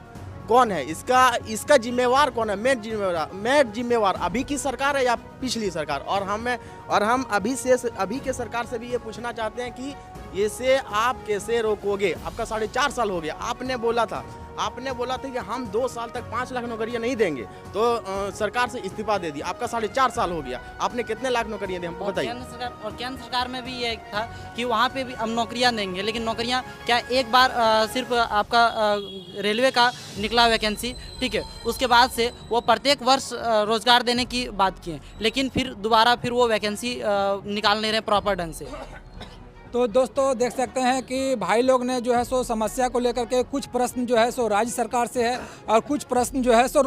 कौन है? इसका जिम्मेवार कौन है? मेन जिम्मेवार अभी की सरकार है या पिछली सरकार? और हम अभी के सरकार से भी ये पूछना चाहते हैं कि इसे आप कैसे रोकोगे? आपका 4.5 साल हो गया। आपने बोला था कि हम 2 साल तक 5 लाख नौकरियां नहीं देंगे, तो सरकार से इस्तीफा दे दी। आपका 4.5 साल हो गया, आपने कितने लाख नौकरियां दी हमको बताइए। केंद्र सरकार में भी ये था कि वहाँ पे भी हम नौकरियां देंगे, लेकिन नौकरियां क्या एक बार सिर्फ आपका रेलवे का निकला वैकेंसी, ठीक है, उसके बाद से वो प्रत्येक वर्ष रोजगार देने की बात किए, लेकिन फिर दोबारा वो वैकेंसी निकाल नहीं रहे प्रॉपर ढंग से। तो दोस्तों देख सकते हैं कि भाई लोग ने जो है सो समस्या को लेकर के कुछ प्रश्न जो है सो राज्य सरकार से है और कुछ प्रश्न जो है सो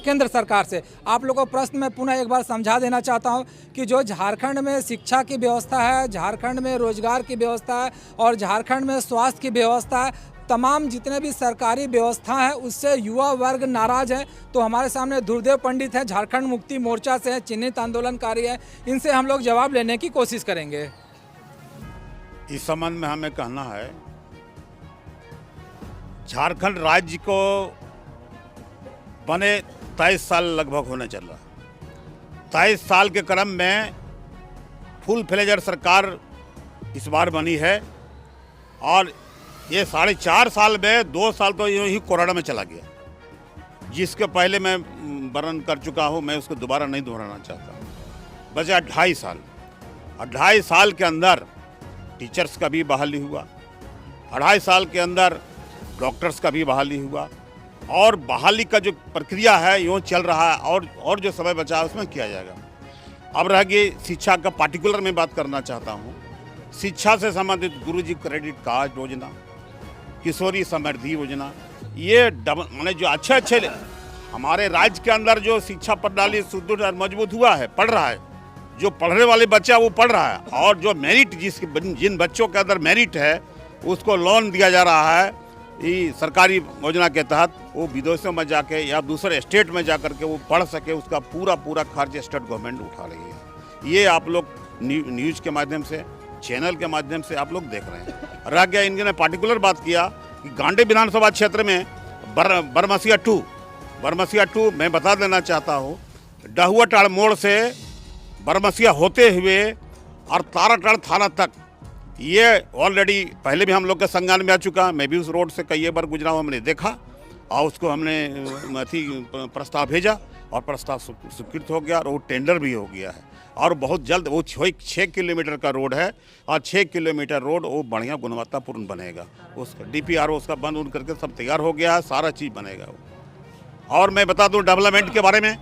केंद्र सरकार से। आप लोगों को प्रश्न मैं पुनः एक बार समझा देना चाहता हूं कि जो झारखंड में शिक्षा की व्यवस्था है, झारखंड में रोजगार की व्यवस्था है और झारखंड में स्वास्थ्य की व्यवस्था है, तमाम जितने भी सरकारी व्यवस्था है उससे युवा वर्ग नाराज है। तो हमारे सामने ध्रुवदेव पंडित है, झारखंड मुक्ति मोर्चा से है, चिन्हित आंदोलनकारी है, इनसे हम लोग जवाब लेने की कोशिश करेंगे। इस संबंध में हमें कहना है, झारखंड राज्य को बने 23 साल लगभग होने चल रहा। 23 साल के क्रम में फुल फ्लेजर सरकार इस बार बनी है और ये 4.5 साल में 2 साल तो यूँ ही कोरोना में चला गया, जिसके पहले मैं वर्णन कर चुका हूँ, मैं उसको दोबारा नहीं दोहराना चाहता। बचा 2.5 साल। 2.5 साल के अंदर टीचर्स का भी बहाली हुआ, 2.5 साल के अंदर डॉक्टर्स का भी बहाली हुआ और बहाली का जो प्रक्रिया है यूँ चल रहा है और जो समय बचा है उसमें किया जाएगा। अब रह गई शिक्षा का, पार्टिकुलर में बात करना चाहता हूँ। शिक्षा से संबंधित गुरुजी क्रेडिट कार्ड योजना, किशोरी समृद्धि योजना, ये माने जो अच्छे हमारे राज्य के अंदर जो शिक्षा प्रणाली सुदृढ़ और मजबूत हुआ है, पढ़ रहा है, जो पढ़ने वाले बच्चा वो पढ़ रहा है और जो मेरिट जिन बच्चों के अंदर मेरिट है उसको लोन दिया जा रहा है ये सरकारी योजना के तहत। वो विदेशों में जाके या दूसरे स्टेट में जा करके वो पढ़ सके, उसका पूरा खर्च स्टेट गवर्नमेंट उठा रही है। ये आप लोग न्यूज़ के माध्यम से, चैनल के माध्यम से आप लोग देख रहे हैं। रह गया, इनके ने पार्टिकुलर बात किया कि गांडे विधानसभा क्षेत्र में बरमसिया 2 मैं बता देना चाहता हूँ, डहुआटाड़ मोड़ से बरमसिया होते हुए और ताराटाड़ थाना तक, ये ऑलरेडी पहले भी हम लोग के संज्ञान में आ चुका। मैं भी उस रोड से कई बार गुजरा हूँ, हमने देखा और उसको हमने प्रस्ताव भेजा और प्रस्ताव स्वीकृत हो गया और वो टेंडर भी हो गया है और बहुत जल्द वो 6 किलोमीटर का रोड है और 6 किलोमीटर रोड वो बढ़िया गुणवत्तापूर्ण बनेगा। उसका DPRO उसका बन उन करके सब तैयार हो गया है, सारा चीज़ बनेगा वो। और मैं बता दूँ डेवलपमेंट के बारे में,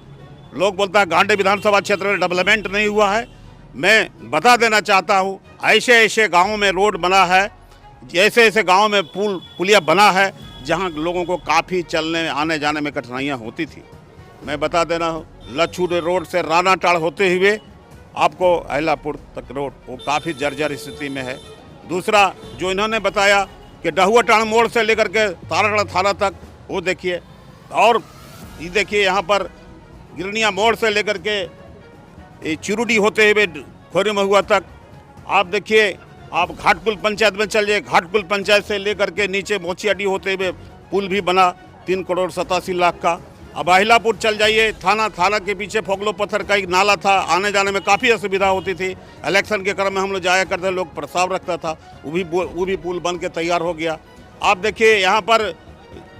लोग बोलता है गांडे विधानसभा क्षेत्र में डेवलपमेंट नहीं हुआ है। मैं बता देना चाहता हूँ, ऐसे गांवों में रोड बना है, ऐसे गांवों में पुलिया बना है जहां लोगों को काफ़ी चलने आने जाने में कठिनाइयां होती थी। मैं बता देना हूँ, लच्छू रोड से रानाटाड़ होते हुए आपको अहिलापुर तक रोड वो काफ़ी जर्जर स्थिति में है। दूसरा जो इन्होंने बताया कि डहुआटाड़ मोड़ से लेकर के ताराटाड़ थाना तक, वो देखिए। और ये देखिए यहाँ पर गिरनिया मोड़ से लेकर के चिरुडी होते हुए खोरी महुआ तक, आप देखिए। आप घाटकुल पंचायत में चल जाइए, घाटकुल पंचायत से लेकर के नीचे मोचियाडी होते हुए पुल भी बना 3,87,00,000 का। अब अहिलापुर चल जाइए, थाना के पीछे फोगलो पत्थर का एक नाला था, आने जाने में काफ़ी असुविधा होती थी। इलेक्शन के क्रम में हम लोग जाया करते, लोग प्रस्ताव रखता था, वो भी पुल बन के तैयार हो गया। आप देखिए यहाँ पर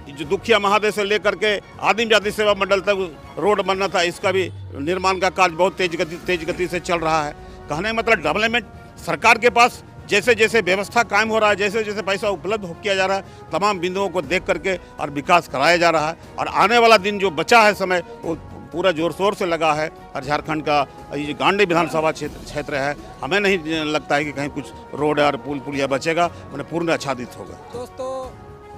जो दुखिया महादेव से लेकर के आदिम जाति सेवा मंडल तक रोड बनना था, इसका भी निर्माण का कार्य बहुत तेज गति से चल रहा है। कहने का मतलब डेवलपमेंट सरकार के पास जैसे जैसे व्यवस्था कायम हो रहा है, जैसे जैसे पैसा उपलब्ध किया जा रहा है, तमाम बिंदुओं को देख करके और विकास कराया जा रहा है। और आने वाला दिन जो बचा है समय, वो पूरा जोर शोर से लगा है। और झारखंड का ये गांडे विधानसभा क्षेत्र है, हमें नहीं लगता है कि कहीं कुछ रोड और पुलिया बचेगा, उन्हें पूर्ण आच्छादित होगा। दोस्तों,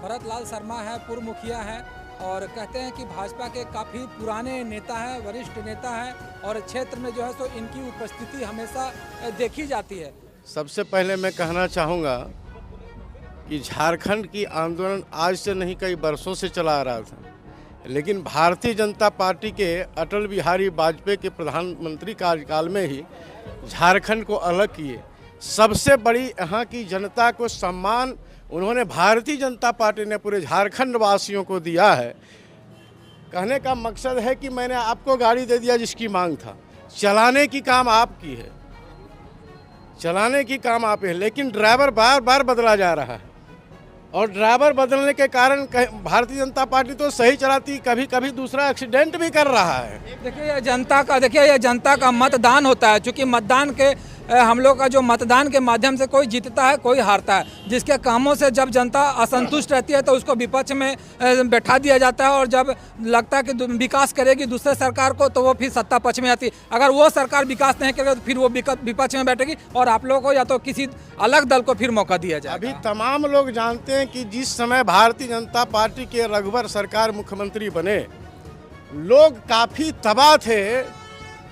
भरत लाल शर्मा है, पूर्व मुखिया है और कहते हैं कि भाजपा के काफ़ी पुराने नेता हैं, वरिष्ठ नेता हैं और क्षेत्र में जो है सो इनकी उपस्थिति हमेशा देखी जाती है। सबसे पहले मैं कहना चाहूँगा कि झारखंड की आंदोलन आज से नहीं, कई वर्षों से चला आ रहा था। लेकिन भारतीय जनता पार्टी के अटल बिहारी वाजपेयी के प्रधानमंत्री कार्यकाल में ही झारखंड को अलग किए। सबसे बड़ी यहाँ की जनता को सम्मान उन्होंने भारतीय जनता पार्टी ने पूरे झारखंड वासियों को दिया है। कहने का मकसद है कि मैंने आपको गाड़ी दे दिया जिसकी मांग था, चलाने की काम आपकी है, चलाने की काम आप है, लेकिन ड्राइवर बार बार बदला जा रहा है और ड्राइवर बदलने के कारण भारतीय जनता पार्टी तो सही चलाती, कभी कभी दूसरा एक्सीडेंट भी कर रहा है। देखिए ये जनता का मतदान होता है, क्योंकि मतदान के हम लोग का जो मतदान के माध्यम से कोई जीतता है कोई हारता है। जिसके कामों से जब जनता असंतुष्ट रहती है तो उसको विपक्ष में बैठा दिया जाता है, और जब लगता है कि विकास करेगी दूसरे सरकार को तो वो फिर सत्ता पक्ष में आती है। अगर वो सरकार विकास नहीं करेगी तो फिर वो विपक्ष में बैठेगी और आप लोगों को या तो किसी अलग दल को फिर मौका दिया जाए। अभी तमाम लोग जानते हैं कि जिस समय भारतीय जनता पार्टी के रघुवर सरकार मुख्यमंत्री बने, लोग काफ़ी तबाह थे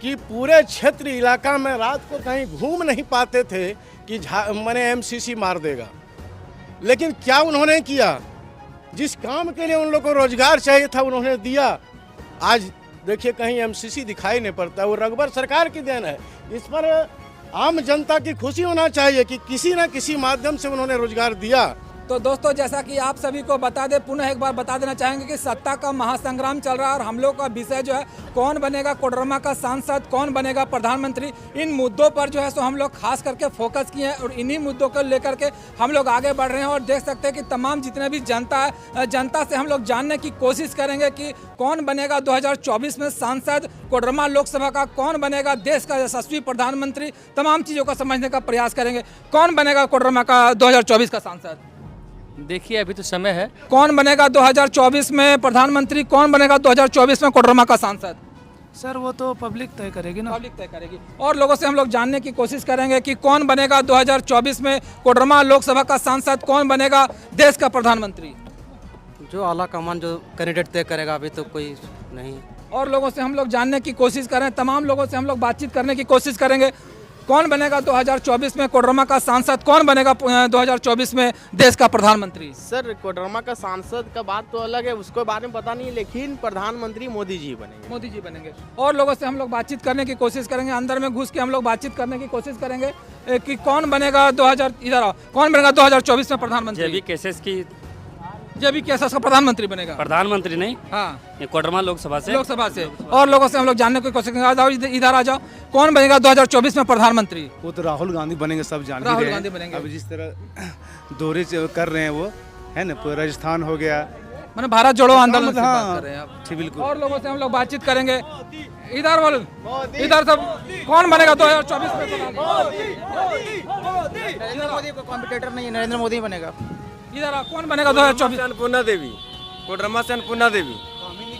कि पूरे क्षेत्र इलाका में रात को कहीं घूम नहीं पाते थे कि मैंने एमसीसी मार देगा। लेकिन क्या उन्होंने किया? जिस काम के लिए उन लोगों को रोजगार चाहिए था उन्होंने दिया। आज देखिए कहीं एमसीसी दिखाई नहीं पड़ता, वो रघुवर सरकार की देन है। इस पर आम जनता की खुशी होना चाहिए कि किसी न किसी माध्यम से उन्होंने रोजगार दिया। तो दोस्तों, जैसा कि आप सभी को बता दें, पुनः एक बार बता देना चाहेंगे कि सत्ता का महासंग्राम चल रहा है और हम लोग का विषय जो है कौन बनेगा कोडरमा का सांसद, कौन बनेगा प्रधानमंत्री, इन मुद्दों पर जो है सो हम लोग खास करके फोकस किए हैं और इन्हीं मुद्दों को लेकर के हम लोग आगे बढ़ रहे हैं। और देख सकते हैं कि तमाम जितने भी जनता है, जनता से हम लोग जानने की कोशिश करेंगे कि कौन बनेगा 2024 में सांसद, कोडरमा लोकसभा का कौन बनेगा देश का यशस्वी प्रधानमंत्री, तमाम चीज़ों को समझने का प्रयास करेंगे। कौन बनेगा कोडरमा का 2024 का सांसद? देखिए अभी तो समय है। कौन बनेगा 2024 में प्रधानमंत्री, कौन बनेगा 2024 में कोडरमा का सांसद? सर वो तो पब्लिक तय करेगी ना। पब्लिक तय करेगी। और लोगों से हम लोग जानने की कोशिश करेंगे कि कौन बनेगा 2024 में कोडरमा लोकसभा का सांसद, कौन बनेगा देश का प्रधानमंत्री? जो आला कमान जो कैंडिडेट तय करेगा, अभी तो कोई नहीं। और लोगों से हम लोग जानने की कोशिश करें, तमाम लोगों से हम लोग बातचीत करने की कोशिश करेंगे। कौन बनेगा 2024 में कोडरमा का सांसद, कौन बनेगा 2024 में देश का प्रधानमंत्री? सर कोडरमा का सांसद का बात तो अलग है, उसके बारे में पता नहीं, लेकिन प्रधानमंत्री मोदी जी बनेंगे। मोदी जी बनेंगे। और लोगों से हम लोग बातचीत करने की कोशिश करेंगे, अंदर में घुस के हम लोग बातचीत करने की कोशिश करेंगे कि कौन बनेगा 2024 में प्रधानमंत्री? जेबी केसेस का प्रधानमंत्री बनेगा। प्रधानमंत्री नहीं, हाँ, ये कोडरमा लोकसभा से। और लोगों से हम लोग जानने की कोशिश करेंगे। इधर आ जाओ, कौन बनेगा 2024 में प्रधानमंत्री? वो तो राहुल गांधी बनेंगे, सब जान राहुल गांधी बनेंगे। अभी जिस तरह दौरे कर रहे हैं वो है ना, पूरा राजस्थान हो गया, मैंने भारत जोड़ो आंदोलन की हाँ, बात कर रहे हैं आप। ठीक बिल्कुल। और लोगों से हम लोग बातचीत करेंगे। इधर बोल, इधर सब कौन बनेगा 2024 में? नरेंद्र मोदी को कॉम्पिटिटर नहीं है, नरेंद्र मोदी बनेगा। इधर कौन बनेगा 2024? अन्नपूर्णा देवी, कोडरमा से अन्नपूर्णा देवी।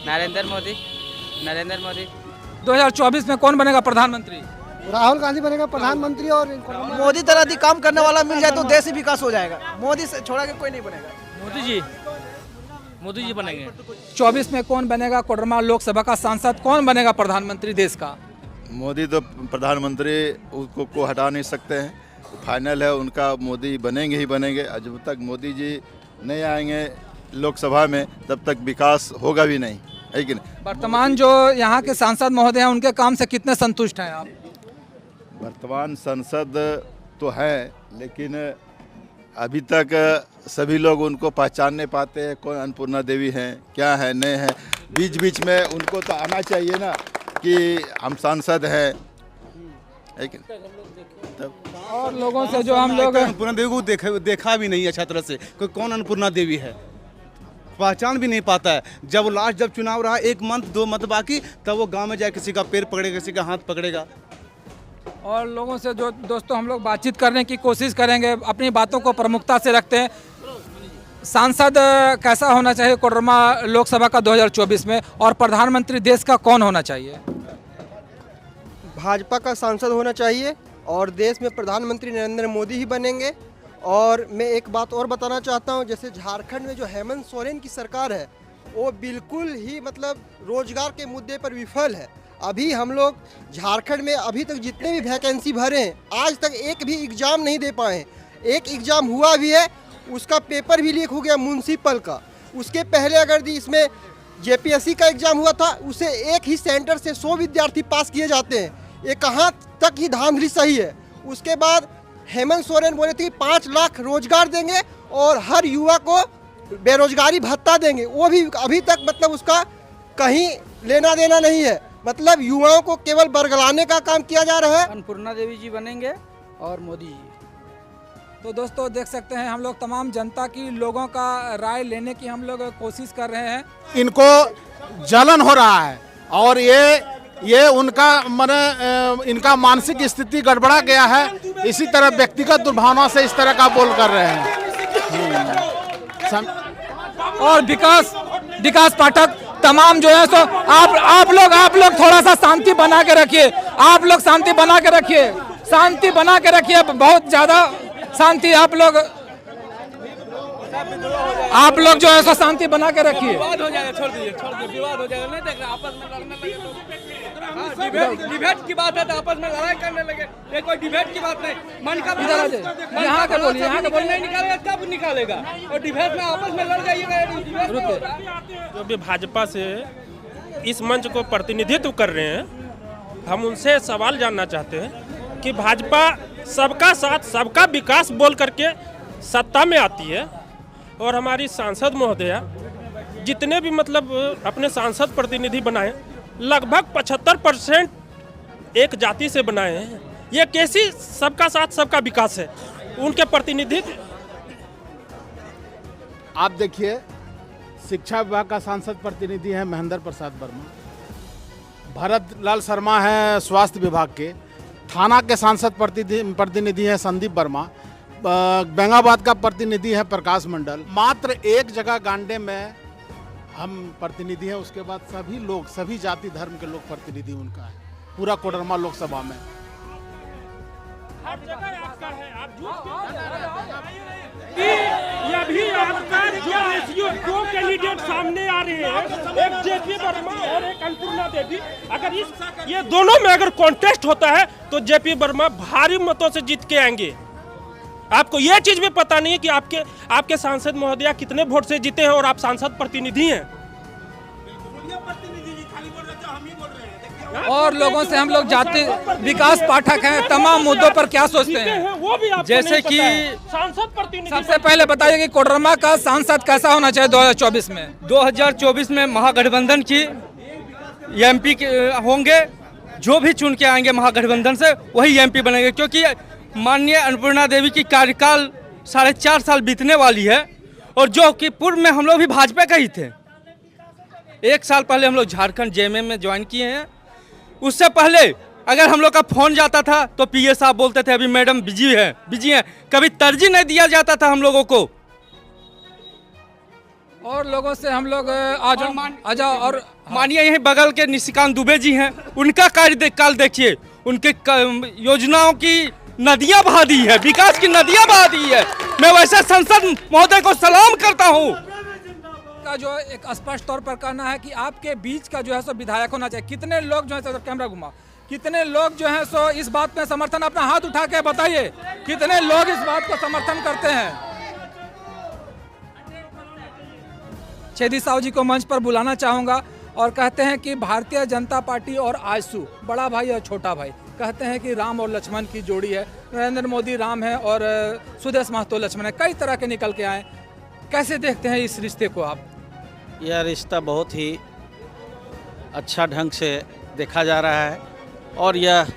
नरेंद्र मोदी। 2024 में कौन बनेगा प्रधानमंत्री? राहुल गांधी बनेगा प्रधानमंत्री। और मोदी तरह अधिक काम करने वाला मिल जाए तो देश ही विकास हो जाएगा। मोदी से छोड़ा के कोई नहीं बनेगा। मोदी जी बनेंगे। 24 में कौन बनेगा कोडरमा लोकसभा का सांसद, कौन बनेगा प्रधानमंत्री देश का? मोदी तो प्रधानमंत्री उसको को हटा नहीं सकते हैं, फाइनल है उनका, मोदी बनेंगे ही बनेंगे। जब तक मोदी जी नहीं आएंगे लोकसभा में तब तक विकास होगा भी नहीं, है कि नहीं? वर्तमान जो यहाँ के सांसद महोदय हैं उनके काम से कितने संतुष्ट हैं आप? वर्तमान सांसद तो हैं, लेकिन अभी तक सभी लोग उनको पहचान नहीं पाते हैं, कौन अन्नपूर्णा देवी हैं, क्या है, नहीं है। बीच बीच में उनको तो आना चाहिए ना कि हम सांसद हैं, है कि नहीं? और लोगों से जो हम लोग अन्नपूर्णा देवी को देखा भी नहीं अच्छा तरह से, कोई कौन अन्नपूर्णा देवी है पहचान भी नहीं पाता है। जब लास्ट जब चुनाव रहा 1 मंथ 2 मंथ बाकी, तब वो गांव में जाए किसी का पैर पकड़ेगा, किसी का हाथ पकड़ेगा। और लोगों से जो दोस्तों हम लोग बातचीत करने की कोशिश करेंगे, अपनी बातों को प्रमुखता से रखते हैं। सांसद कैसा होना चाहिए कोडरमा लोकसभा का 2024 में, और प्रधानमंत्री देश का कौन होना चाहिए? भाजपा का सांसद होना चाहिए और देश में प्रधानमंत्री नरेंद्र मोदी ही बनेंगे। और मैं एक बात और बताना चाहता हूं, जैसे झारखंड में जो हेमंत सोरेन की सरकार है वो बिल्कुल ही मतलब रोजगार के मुद्दे पर विफल है। अभी हम लोग झारखंड में अभी तक जितने भी वैकेंसी भरे हैं, आज तक एक भी एग्ज़ाम नहीं दे पाए हैं। एक एग्ज़ाम हुआ भी है, उसका पेपर भी लीक हो गया म्यूनसिपल का। उसके पहले अगर इसमें जेपीएससी का एग्जाम हुआ था, उसे एक ही सेंटर से 100 विद्यार्थी पास किए जाते हैं। ये कहाँ तक ही धांधली सही है। उसके बाद हेमंत सोरेन बोले थे कि 5 लाख रोजगार देंगे और हर युवा को बेरोजगारी भत्ता देंगे, वो भी अभी तक मतलब उसका कहीं लेना देना नहीं है। मतलब युवाओं को केवल बरगलाने का काम किया जा रहा है। अन्नपूर्णा देवी जी बनेंगे और मोदी जी। तो दोस्तों देख सकते हैं हम लोग तमाम जनता की लोगों का राय लेने की हम लोग कोशिश कर रहे हैं। इनको जलन हो रहा है और ये उनका माने इनका मानसिक स्थिति गड़बड़ा गया है, इसी तरह व्यक्तिगत दुर्भावना से इस तरह का बोल कर रहे हैं। और विकास पाठक तमाम जो है सो आप लोग थोड़ा सा शांति बना के रखिए। आप लोग शांति बना के रखिए, शांति बना के रखिए। बहुत ज्यादा शांति आप लोग जो है सो शांति बना के रखिए। विवाद हो जाएगा, छोड़ दीजिए, विवाद हो जाएगा। नहीं देख रहे आपस में लड़ने लगे तो डिबेट की बात है तो आपस में लड़ाई करने लगे। ये कोई डिबेट की बात नहीं। मन का यहाँ के बोलिए, यहाँ के बोलिए। नहीं निकालेगा तब निकालेगा और डिबेट में आपस में लड़ जाइएगा। जो भी भाजपा से इस मंच को प्रतिनिधित्व कर रहे हैं, हम उनसे सवाल जानना चाहते हैं कि भाजपा सबका साथ सबका विकास बोल करके सत्ता में आती है और हमारी सांसद महोदया जितने भी मतलब अपने सांसद प्रतिनिधि बनाए लगभग 75% एक जाति से बनाए हैं। ये कैसी सबका साथ सबका विकास है? उनके प्रतिनिधित्व आप देखिए, शिक्षा विभाग का सांसद प्रतिनिधि है महेंद्र प्रसाद वर्मा, भरत लाल शर्मा है स्वास्थ्य विभाग के, थाना के सांसद प्रतिनिधि है संदीप वर्मा, बेंगाबाद का प्रतिनिधि है प्रकाश मंडल। मात्र एक जगह गांडे में हम प्रतिनिधि हैं, उसके बाद सभी लोग, सभी जाति धर्म के लोग प्रतिनिधि उनका है पूरा कोडरमा लोकसभा में। हर जगह आपका है, आप ये भी आपका दो कैंडिडेट सामने आ रहे हैं, एक जेपी वर्मा और एक अन्नपूर्णा देवी। अगर ये दोनों में अगर कॉन्टेस्ट होता है तो जेपी वर्मा भारी मतों से जीत के आएंगे। आपको यह चीज भी पता नहीं है कि आपके सांसद महोदया कितने वोट से जीते हैं और आप सांसद प्रतिनिधि हैं। और लोगों से हम लोग जाति विकास पाठक हैं, तमाम मुद्दों पर क्या सोचते हैं वो भी आपको जैसे कि सांसद प्रतिनिधि। सबसे पहले बताइए कि कोडरमा का सांसद कैसा होना चाहिए 2024 में? 2024 में महागठबंधन की एमपी होंगे, जो भी चुन के आएंगे महागठबंधन से वही एमपी बनेंगे, क्योंकि माननीय अन्नपूर्णा देवी की कार्यकाल 4.5 साल बीतने वाली है और जो कि पूर्व में हम लोग भी भाजपा का ही थे। 1 साल पहले हम लोग झारखंड जेएमएम में ज्वाइन किए हैं। उससे पहले अगर हम लोग का फोन जाता था तो पीए साहब बोलते थे अभी मैडम बिजी हैं, कभी तरजीह नहीं दिया जाता था हम लोगों को। और लोगों से हम लोग आजा और मानिए यही बगल के निशिकांत दुबे जी हैं, उनका कार्यकाल देखिए, उनके योजनाओं की नदियां बहा दी है, विकास की नदियां बहा दी है। मैं वैसे संसद महोदय को सलाम करता हूं। का जो एक स्पष्ट तौर पर कहना है कि आपके बीच का जो है सो विधायक होना चाहिए। कितने लोग जो है सो, कैमरा घुमा, कितने लोग जो है सो इस बात में समर्थन, अपना हाथ उठा के बताइए कितने लोग इस बात को समर्थन करते हैं? छेदी साहू जी को मंच पर बुलाना चाहूंगा और कहते हैं कि भारतीय जनता पार्टी और आजसू, बड़ा भाई और छोटा भाई, कहते हैं कि राम और लक्ष्मण की जोड़ी है। नरेंद्र मोदी राम है और सुदेश महतो लक्ष्मण है, कई तरह के निकल के आए। कैसे देखते हैं इस रिश्ते को आप? यह रिश्ता बहुत ही अच्छा ढंग से देखा जा रहा है और यह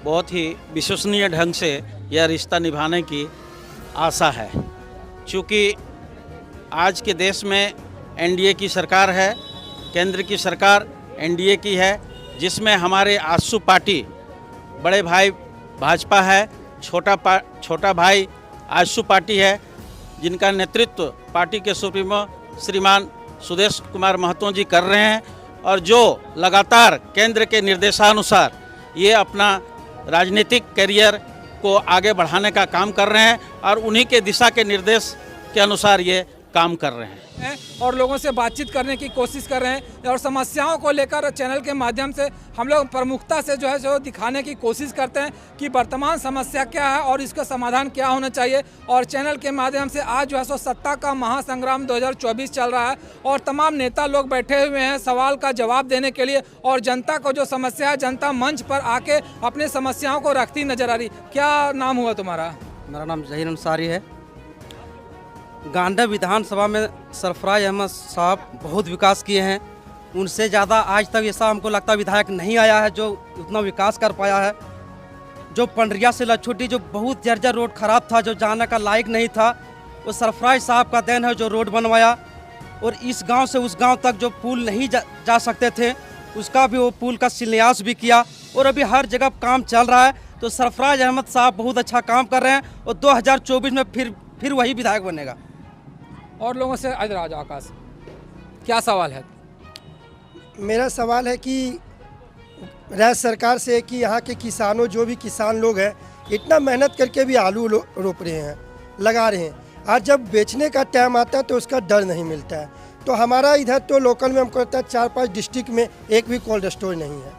बहुत ही विश्वसनीय ढंग से यह रिश्ता निभाने की आशा है, क्योंकि आज के देश में एनडीए की सरकार है, केंद्र की सरकार एनडीए की है, जिसमें हमारे आजसू पार्टी बड़े भाई भाजपा है, छोटा भाई आजसू पार्टी है, जिनका नेतृत्व पार्टी के सुप्रीमो श्रीमान सुदेश कुमार महतो जी कर रहे हैं और जो लगातार केंद्र के निर्देशानुसार ये अपना राजनीतिक करियर को आगे बढ़ाने का काम कर रहे हैं और उन्हीं के दिशा के निर्देश के अनुसार ये काम कर रहे हैं और लोगों से बातचीत करने की कोशिश कर रहे हैं और समस्याओं को लेकर चैनल के माध्यम से हम लोग प्रमुखता से जो है सो दिखाने की कोशिश करते हैं कि वर्तमान समस्या क्या है और इसका समाधान क्या होना चाहिए। और चैनल के माध्यम से आज जो है सो सत्ता का महासंग्राम 2024 चल रहा है और तमाम नेता लोग बैठे हुए हैं सवाल का जवाब देने के लिए और जनता को जो समस्या है जनता मंच पर आके अपनी समस्याओं को रखती नजर आ रही। क्या नाम हुआ तुम्हारा? मेरा नाम जहीर अंसारी है। गांडा विधानसभा में सरफराज अहमद साहब बहुत विकास किए हैं, उनसे ज़्यादा आज तक ऐसा हमको लगता है विधायक नहीं आया है जो उतना विकास कर पाया है। जो पंडरिया से लछोटी जो बहुत जर्जर रोड खराब था, जो जाने का लायक नहीं था, वो सरफराज साहब का देन है जो रोड बनवाया। और इस गांव से उस गांव तक जो पुल नहीं जा सकते थे उसका भी वो पुल का शिलान्यास भी किया और अभी हर जगह काम चल रहा है। तो सरफराज अहमद साहब बहुत अच्छा काम कर रहे हैं और 2024 में फिर वही विधायक बनेगा। और लोगों से राजा आकाश, क्या सवाल है? मेरा सवाल है कि राज्य सरकार से कि यहाँ के किसानों जो भी किसान लोग हैं इतना मेहनत करके भी आलू रोप रहे हैं, लगा रहे हैं, आज जब बेचने का टाइम आता है तो उसका डर नहीं मिलता है। तो हमारा इधर तो लोकल में हमको लगता है 4-5 डिस्ट्रिक्ट में एक भी कोल्ड स्टोर नहीं है।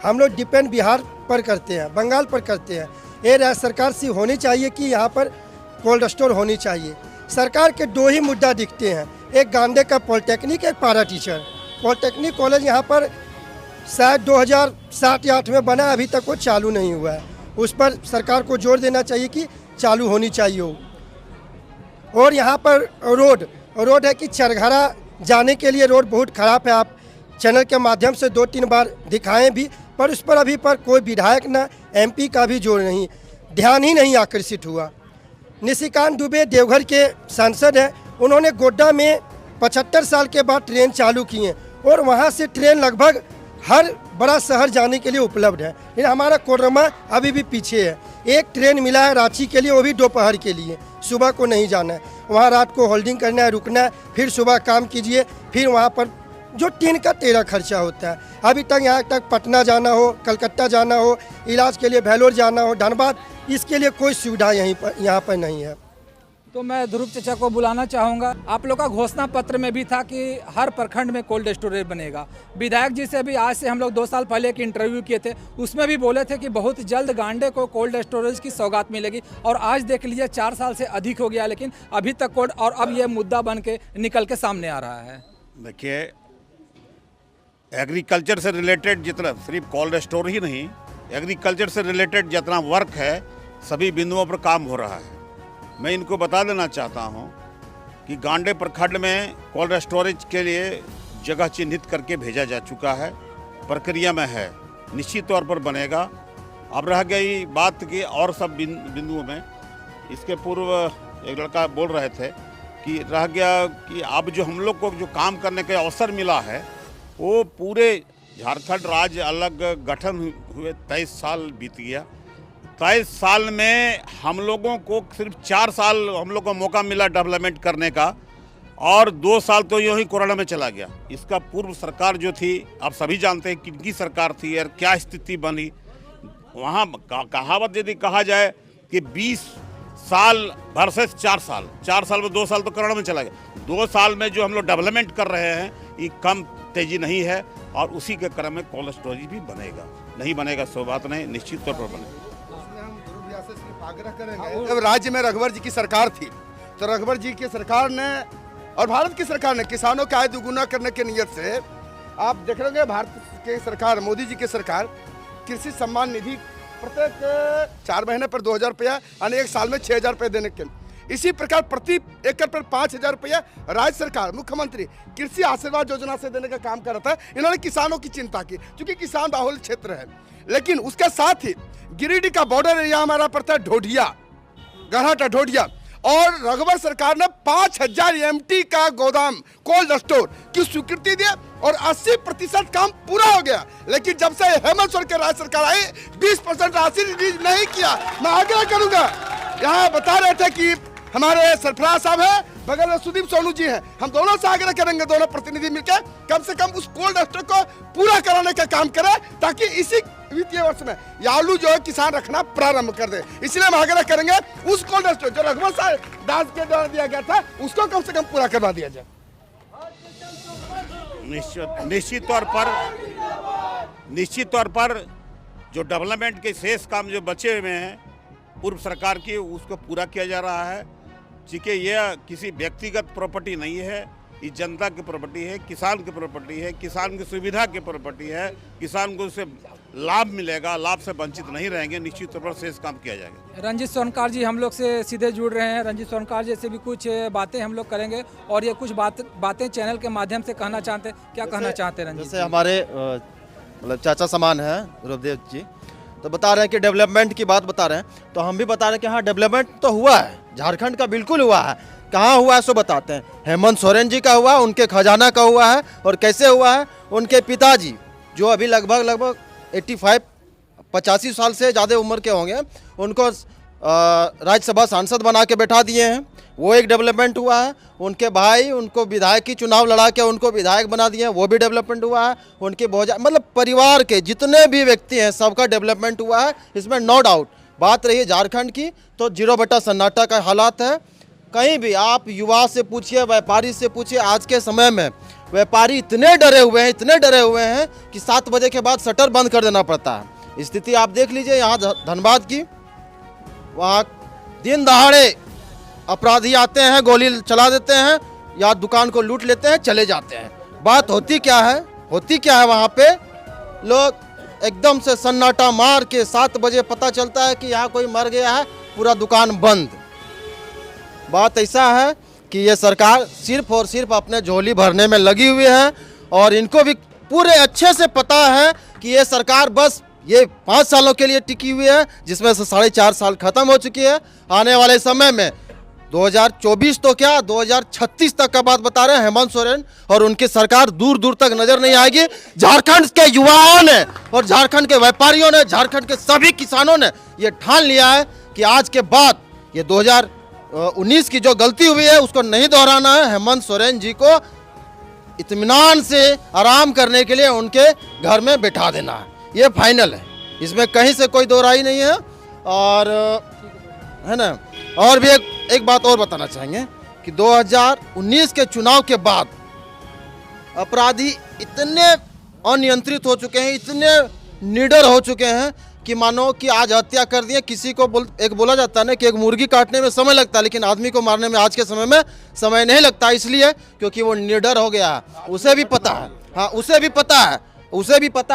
हम लोग डिपेंड बिहार पर करते हैं, बंगाल पर करते हैं। ये राज्य सरकार से होनी चाहिए कि यहाँ पर कोल्ड स्टोर होनी चाहिए। सरकार के 2 ही मुद्दा दिखते हैं, एक गांडे का पॉलिटेक्निक, एक पारा टीचर। पॉलिटेक्निक कॉलेज यहाँ पर शायद 2007 या 2008 में बना, अभी तक वो चालू नहीं हुआ है। उस पर सरकार को जोर देना चाहिए कि चालू होनी चाहिए हो। और यहाँ पर रोड है कि चरघरा जाने के लिए रोड बहुत ख़राब है। आप चैनल के माध्यम से 2-3 बार दिखाएं भी, पर उस पर अभी पर कोई विधायक ना MP का भी जोर नहीं, ध्यान ही नहीं आकर्षित हुआ। निशिकांत दुबे देवघर के सांसद हैं, उन्होंने गोड्डा में 75 साल के बाद ट्रेन चालू की हैं और वहाँ से ट्रेन लगभग हर बड़ा शहर जाने के लिए उपलब्ध है। लेकिन हमारा कोडरमा अभी भी पीछे है। एक ट्रेन मिला है रांची के लिए, वो भी दोपहर के लिए, सुबह को नहीं जाना है। वहाँ रात को होल्डिंग करना है, रुकना है, फिर सुबह काम कीजिए, फिर वहाँ पर जो 3 का 13 खर्चा होता है। अभी तक यहाँ तक पटना जाना हो, कलकत्ता जाना हो, इलाज के लिए भेलोर जाना हो, धनबाद, इसके लिए कोई सुविधा यहाँ पर नहीं है। तो मैं ध्रुव चचा को बुलाना चाहूँगा। आप लोग का घोषणा पत्र में भी था कि हर प्रखंड में कोल्ड स्टोरेज बनेगा। विधायक जी से भी आज से हम लोग 2 साल पहले एक इंटरव्यू किए थे, उसमें भी बोले थे कि बहुत जल्द गांडे को कोल्ड स्टोरेज की सौगात मिलेगी। और आज देख लीजिए 4 साल से अधिक हो गया, लेकिन अभी तक कोल्ड, और अब ये मुद्दा बन के निकल के सामने आ रहा है। देखिए, एग्रीकल्चर से रिलेटेड जितना, सिर्फ कोल्ड स्टोर ही नहीं, एग्रीकल्चर से रिलेटेड जितना वर्क है सभी बिंदुओं पर काम हो रहा है। मैं इनको बता देना चाहता हूं कि गांडे प्रखंड में कोल्ड स्टोरेज के लिए जगह चिन्हित करके भेजा जा चुका है, प्रक्रिया में है, निश्चित तौर पर बनेगा। अब रह गई बात की और सब बिंदुओं में, इसके पूर्व एक लड़का बोल रहे थे कि रह गया कि अब जो हम लोग को जो काम करने का अवसर मिला है वो पूरे झारखंड राज्य अलग गठन हुए 23 साल बीत गया। 23 साल में हम लोगों को सिर्फ 4 साल हम लोग को मौका मिला डेवलपमेंट करने का, और 2 साल तो यूँ ही कोरोना में चला गया। इसका पूर्व सरकार जो थी, आप सभी जानते हैं किनकी सरकार थी और क्या स्थिति बनी। वहाँ कहावत यदि कहा जाए कि 20 साल वर्सेस 4 साल, 4 साल में 2 साल तो कोरोना में चला गया। 2 साल में जो हम लोग डेवलपमेंट कर रहे हैं ये कम तेजी नहीं है, और उसी के क्रम में कोल्ड स्टोरेज भी बनेगा। नहीं बनेगा सो बात नहीं, निश्चित तौर पर बनेगा। आग्रह करेंगे, जब राज्य में रघुवर जी की सरकार थी तो रघुवर जी की सरकार ने और भारत की सरकार ने किसानों की आय दुगुना करने की नियत से, आप देख रहे होंगे भारत की सरकार, मोदी जी की सरकार, कृषि सम्मान निधि प्रत्येक 4 महीने पर 2000 रुपया, यानी 1 साल में 6000 रुपये देने के। इसी प्रकार प्रति एकड़ पर 5000 रुपया राज्य सरकार, मुख्यमंत्री कृषि आशीर्वाद योजना से देने का काम कर रहा था। इन्होंने किसानों की चिंता की, क्योंकि किसान बाहुल क्षेत्र है। लेकिन उसके साथ ही गिरिडीह का बॉर्डर एरिया हमारा पड़ता है ढोढिया, गढ़ाटा ढोढिया, और रघुवर सरकार ने 5000 MT का गोदाम कोल्ड स्टोर की स्वीकृति दी और 80% काम पूरा हो गया। लेकिन जब से हेमंत सोरेन के राज्य सरकार आई 20% राशि रिलीज नहीं किया। मैं आग्रह करूंगा, यहाँ बता रहे थे कि हमारे सरफराज साहब हैं, बगल में सुदीप सोनू जी हैं। हम दोनों से आग्रह करेंगे, दोनों प्रतिनिधि मिलकर कम से कम उस कोल्ड स्टोर को पूरा कराने का काम करें, ताकि इसी वित्तीय वर्ष में ये आलू जो है किसान रखना प्रारंभ कर दे। इसलिए हम आग्रह करेंगे उस कोल्ड स्टोर जो रघुवर दास के द्वारा दिया गया था, उसको कम से कम पूरा करवा दिया जाए। निश्चित तौर पर जो डेवलपमेंट के शेष काम जो बचे हुए हैं पूर्व सरकार की, उसको पूरा किया जा रहा है। चूँकि यह किसी व्यक्तिगत प्रॉपर्टी नहीं है, ये जनता की प्रॉपर्टी है, किसान की प्रॉपर्टी है, किसान की सुविधा की प्रॉपर्टी है, किसान को उससे लाभ मिलेगा, लाभ से वंचित नहीं रहेंगे। निश्चित तौर पर शेष काम किया जाएगा। रंजीत सोनकार जी हम लोग से सीधे जुड़ रहे हैं। रंजीत सोनकार जी से भी कुछ बातें हम लोग करेंगे और ये कुछ बातें चैनल के माध्यम से कहना चाहते हैं। क्या कहना चाहते हैं रंजीत? जैसे हमारे मतलब चाचा समान है रूपदेव जी, तो बता रहे हैं कि डेवलपमेंट की बात बता रहे हैं, तो हम भी बता रहे हैं कि हाँ डेवलपमेंट तो हुआ है, झारखंड का बिल्कुल हुआ है। कहाँ हुआ है सो बताते हैं। हेमंत सोरेन जी का हुआ, उनके खजाना का हुआ है। और कैसे हुआ है? उनके पिताजी जो अभी लगभग 85 साल से ज़्यादा उम्र के होंगे, उनको राज्यसभा सांसद बना के बैठा दिए हैं, वो एक डेवलपमेंट हुआ है। उनके भाई उनको विधायक की चुनाव लड़ा के उनको विधायक बना दिए हैं, वो भी डेवलपमेंट हुआ है। उनके बहुत मतलब परिवार के जितने भी व्यक्ति हैं सबका डेवलपमेंट हुआ है, इसमें नो डाउट। बात रही झारखंड की तो 0 सन्नाटा का हालात है। कहीं भी आप युवा से पूछिए, व्यापारी से पूछिए, आज के समय में व्यापारी इतने डरे हुए हैं कि 7 बजे के बाद शटर बंद कर देना पड़ता है। स्थिति आप देख लीजिए यहाँ धनबाद की, वहाँ दिन दहाड़े अपराधी आते हैं, गोली चला देते हैं या दुकान को लूट लेते हैं, चले जाते हैं। बात होती क्या है वहाँ पे लोग एकदम से सन्नाटा मार के 7 बजे पता चलता है कि यहाँ कोई मर गया है, पूरा दुकान बंद। बात ऐसा है कि ये सरकार सिर्फ और सिर्फ अपने झोली भरने में लगी हुई है और इनको भी पूरे अच्छे से पता है कि ये सरकार बस ये 5 सालों के लिए टिकी हुई है, जिसमें से 4.5 साल खत्म हो चुकी है। आने वाले समय में 2024 तो क्या 2036 तक का बात बता रहे हैं हेमंत सोरेन और उनकी सरकार दूर दूर तक नजर नहीं आएगी। झारखंड के युवाओं ने और झारखंड के व्यापारियों ने, झारखंड के सभी किसानों ने ये ठान लिया है कि आज के बाद ये 2019 की जो गलती हुई है उसको नहीं दोहराना है। हेमंत सोरेन जी को इत्मीनान से आराम करने के लिए उनके घर में बैठा देना है, ये फाइनल है, इसमें कहीं से कोई दो राय नहीं है। और है ना, और भी एक बात और बताना चाहेंगे कि 2019 के चुनाव के बाद अपराधी इतने अनियंत्रित हो चुके हैं, इतने निडर हो चुके हैं कि मानो कि आज हत्या कर दिए। किसी को एक बोला जाता है ना कि एक मुर्गी काटने में समय लगता है, लेकिन आदमी को मारने में आज के समय में समय नहीं लगता, इसलिए क्योंकि वो निडर हो गया है। उसे भी पता है, हाँ उसे भी पता है।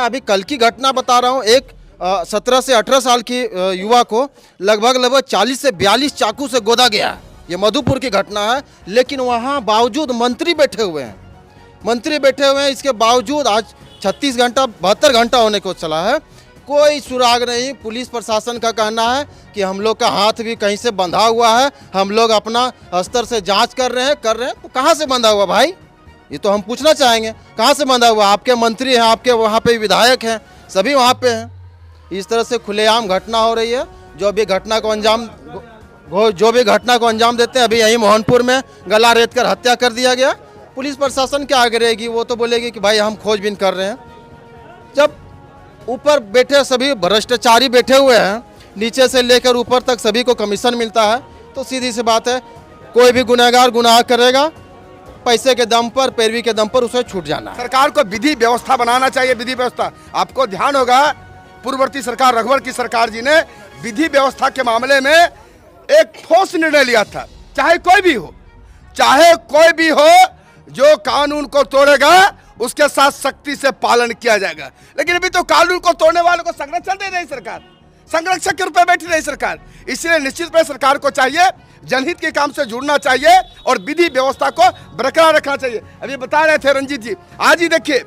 अभी कल की घटना बता रहा हूँ, एक 17 से 18 साल की युवा को लगभग 40 से 42 चाकू से गोदा गया। ये मधुपुर की घटना है, लेकिन वहाँ बावजूद मंत्री बैठे हुए हैं। इसके बावजूद आज 36 घंटा 72 घंटा होने को चला है, कोई सुराग नहीं। पुलिस प्रशासन का कहना है कि हम लोग का हाथ भी कहीं से बंधा हुआ है, हम लोग अपना स्तर से जांच कर रहे हैं। तो कहाँ से बंधा हुआ भाई, ये तो हम पूछना चाहेंगे, कहाँ से बंधा हुआ? आपके मंत्री हैं, आपके वहाँ पे विधायक हैं, सभी वहाँ पे हैं। इस तरह से खुलेआम घटना हो रही है। जो भी घटना को अंजाम देते हैं, अभी यहीं मोहनपुर में गला रेत कर हत्या कर दिया गया। पुलिस प्रशासन क्या आगे रहेगी? वो तो बोलेगी कि भाई हम खोजबीन कर रहे हैं। जब ऊपर बैठे सभी भ्रष्टाचारी बैठे हुए हैं, नीचे से लेकर ऊपर तक सभी को कमीशन मिलता है, तो सीधी सी बात है कोई भी गुनहगार गुनाह करेगा, पैसे के दम पर, पैरवी के दम पर उसे छूट जाना है। सरकार को विधि व्यवस्था बनाना चाहिए। विधि व्यवस्था, आपको ध्यान होगा पूर्ववर्ती सरकार रघुवर की सरकार जी ने विधि व्यवस्था के मामले में एक ठोस निर्णय लिया था। चाहे कोई भी हो, जो कानून को तोड़ेगा उसके साथ सख्ती से पालन किया जाएगा। लेकिन अभी तो कानून को तोड़ने वालों को संरक्षण दे रही सरकार, संरक्षक के रूप में बैठी रही सरकार। इसलिए निश्चित रूप से सरकार को चाहिए जनहित के काम से जुड़ना चाहिए और विधि व्यवस्था को बरकरार रखना चाहिए। अभी बता रहे थे रंजीत जी, आज ही देखिए,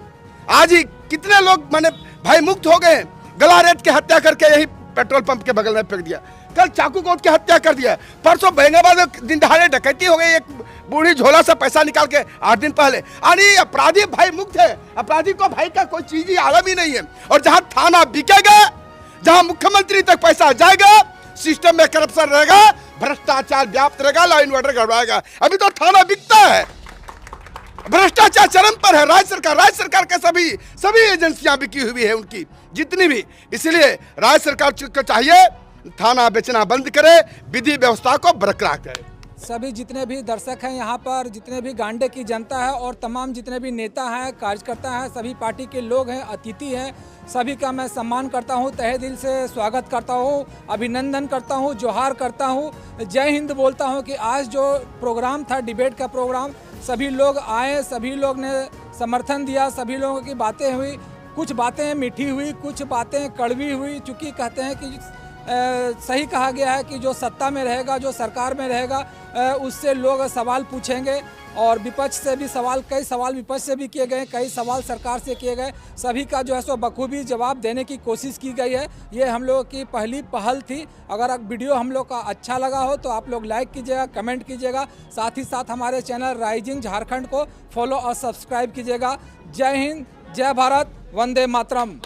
आज ही कितने लोग माने भाई मुक्त हो गए। गला रेत की हत्या करके यही पेट्रोल पंप के बगल में फेंक दिया, कल चाकू कोट की हत्या कर दिया, परसों बेंगाबाद दिन दहाड़े डकैती हो गई, एक बूढ़ी झोला से पैसा निकाल के 8 दिन पहले। अरे अपराधी भाई मुक्त है, अपराधी को भाई का कोई चीज ही आलम ही नहीं है। और जहां थाना बिकेगा, जहां मुख्यमंत्री तक पैसा जाएगा, सिस्टम में करप्शन रहेगा, भ्रष्टाचार व्याप्त रहेगा, लॉ एंड ऑर्डर गड़बड़ाएगा। अभी तो थाना बिकता है, भ्रष्टाचार चरम पर है। राज्य सरकार का सभी एजेंसियां बिकी हुई है उनकी जितनी भी। इसलिए राज्य सरकार को चाहिए थाना बेचना बंद करे, विधि व्यवस्था को बरकरार करे। सभी जितने भी दर्शक हैं यहाँ पर, जितने भी गांडे की जनता है और तमाम जितने भी नेता हैं, कार्यकर्ता हैं, सभी पार्टी के लोग हैं, अतिथि हैं, सभी का मैं सम्मान करता हूँ, तहे दिल से स्वागत करता हूँ, अभिनंदन करता हूँ, जोहार करता हूँ, जय हिंद बोलता हूँ कि आज जो प्रोग्राम था, डिबेट का प्रोग्राम, सभी लोग आए, सभी लोग ने समर्थन दिया, सभी लोगों की बातें हुई, कुछ बातें मीठी हुई, कुछ बातें कड़वी हुई। चूँकि कहते हैं कि सही कहा गया है कि जो सत्ता में रहेगा, जो सरकार में रहेगा, उससे लोग सवाल पूछेंगे और विपक्ष से भी कई सवाल विपक्ष से भी किए गए, कई सवाल सरकार से किए गए। सभी का जो है सो बखूबी जवाब देने की कोशिश की गई है। ये हम लोगों की पहली पहल थी। अगर वीडियो हम लोग का अच्छा लगा हो तो आप लोग लाइक कीजिएगा, कमेंट कीजिएगा, साथ ही साथ हमारे चैनल राइजिंग झारखंड को फॉलो और सब्सक्राइब कीजिएगा। जय हिंद, जय भारत, वंदे मातरम।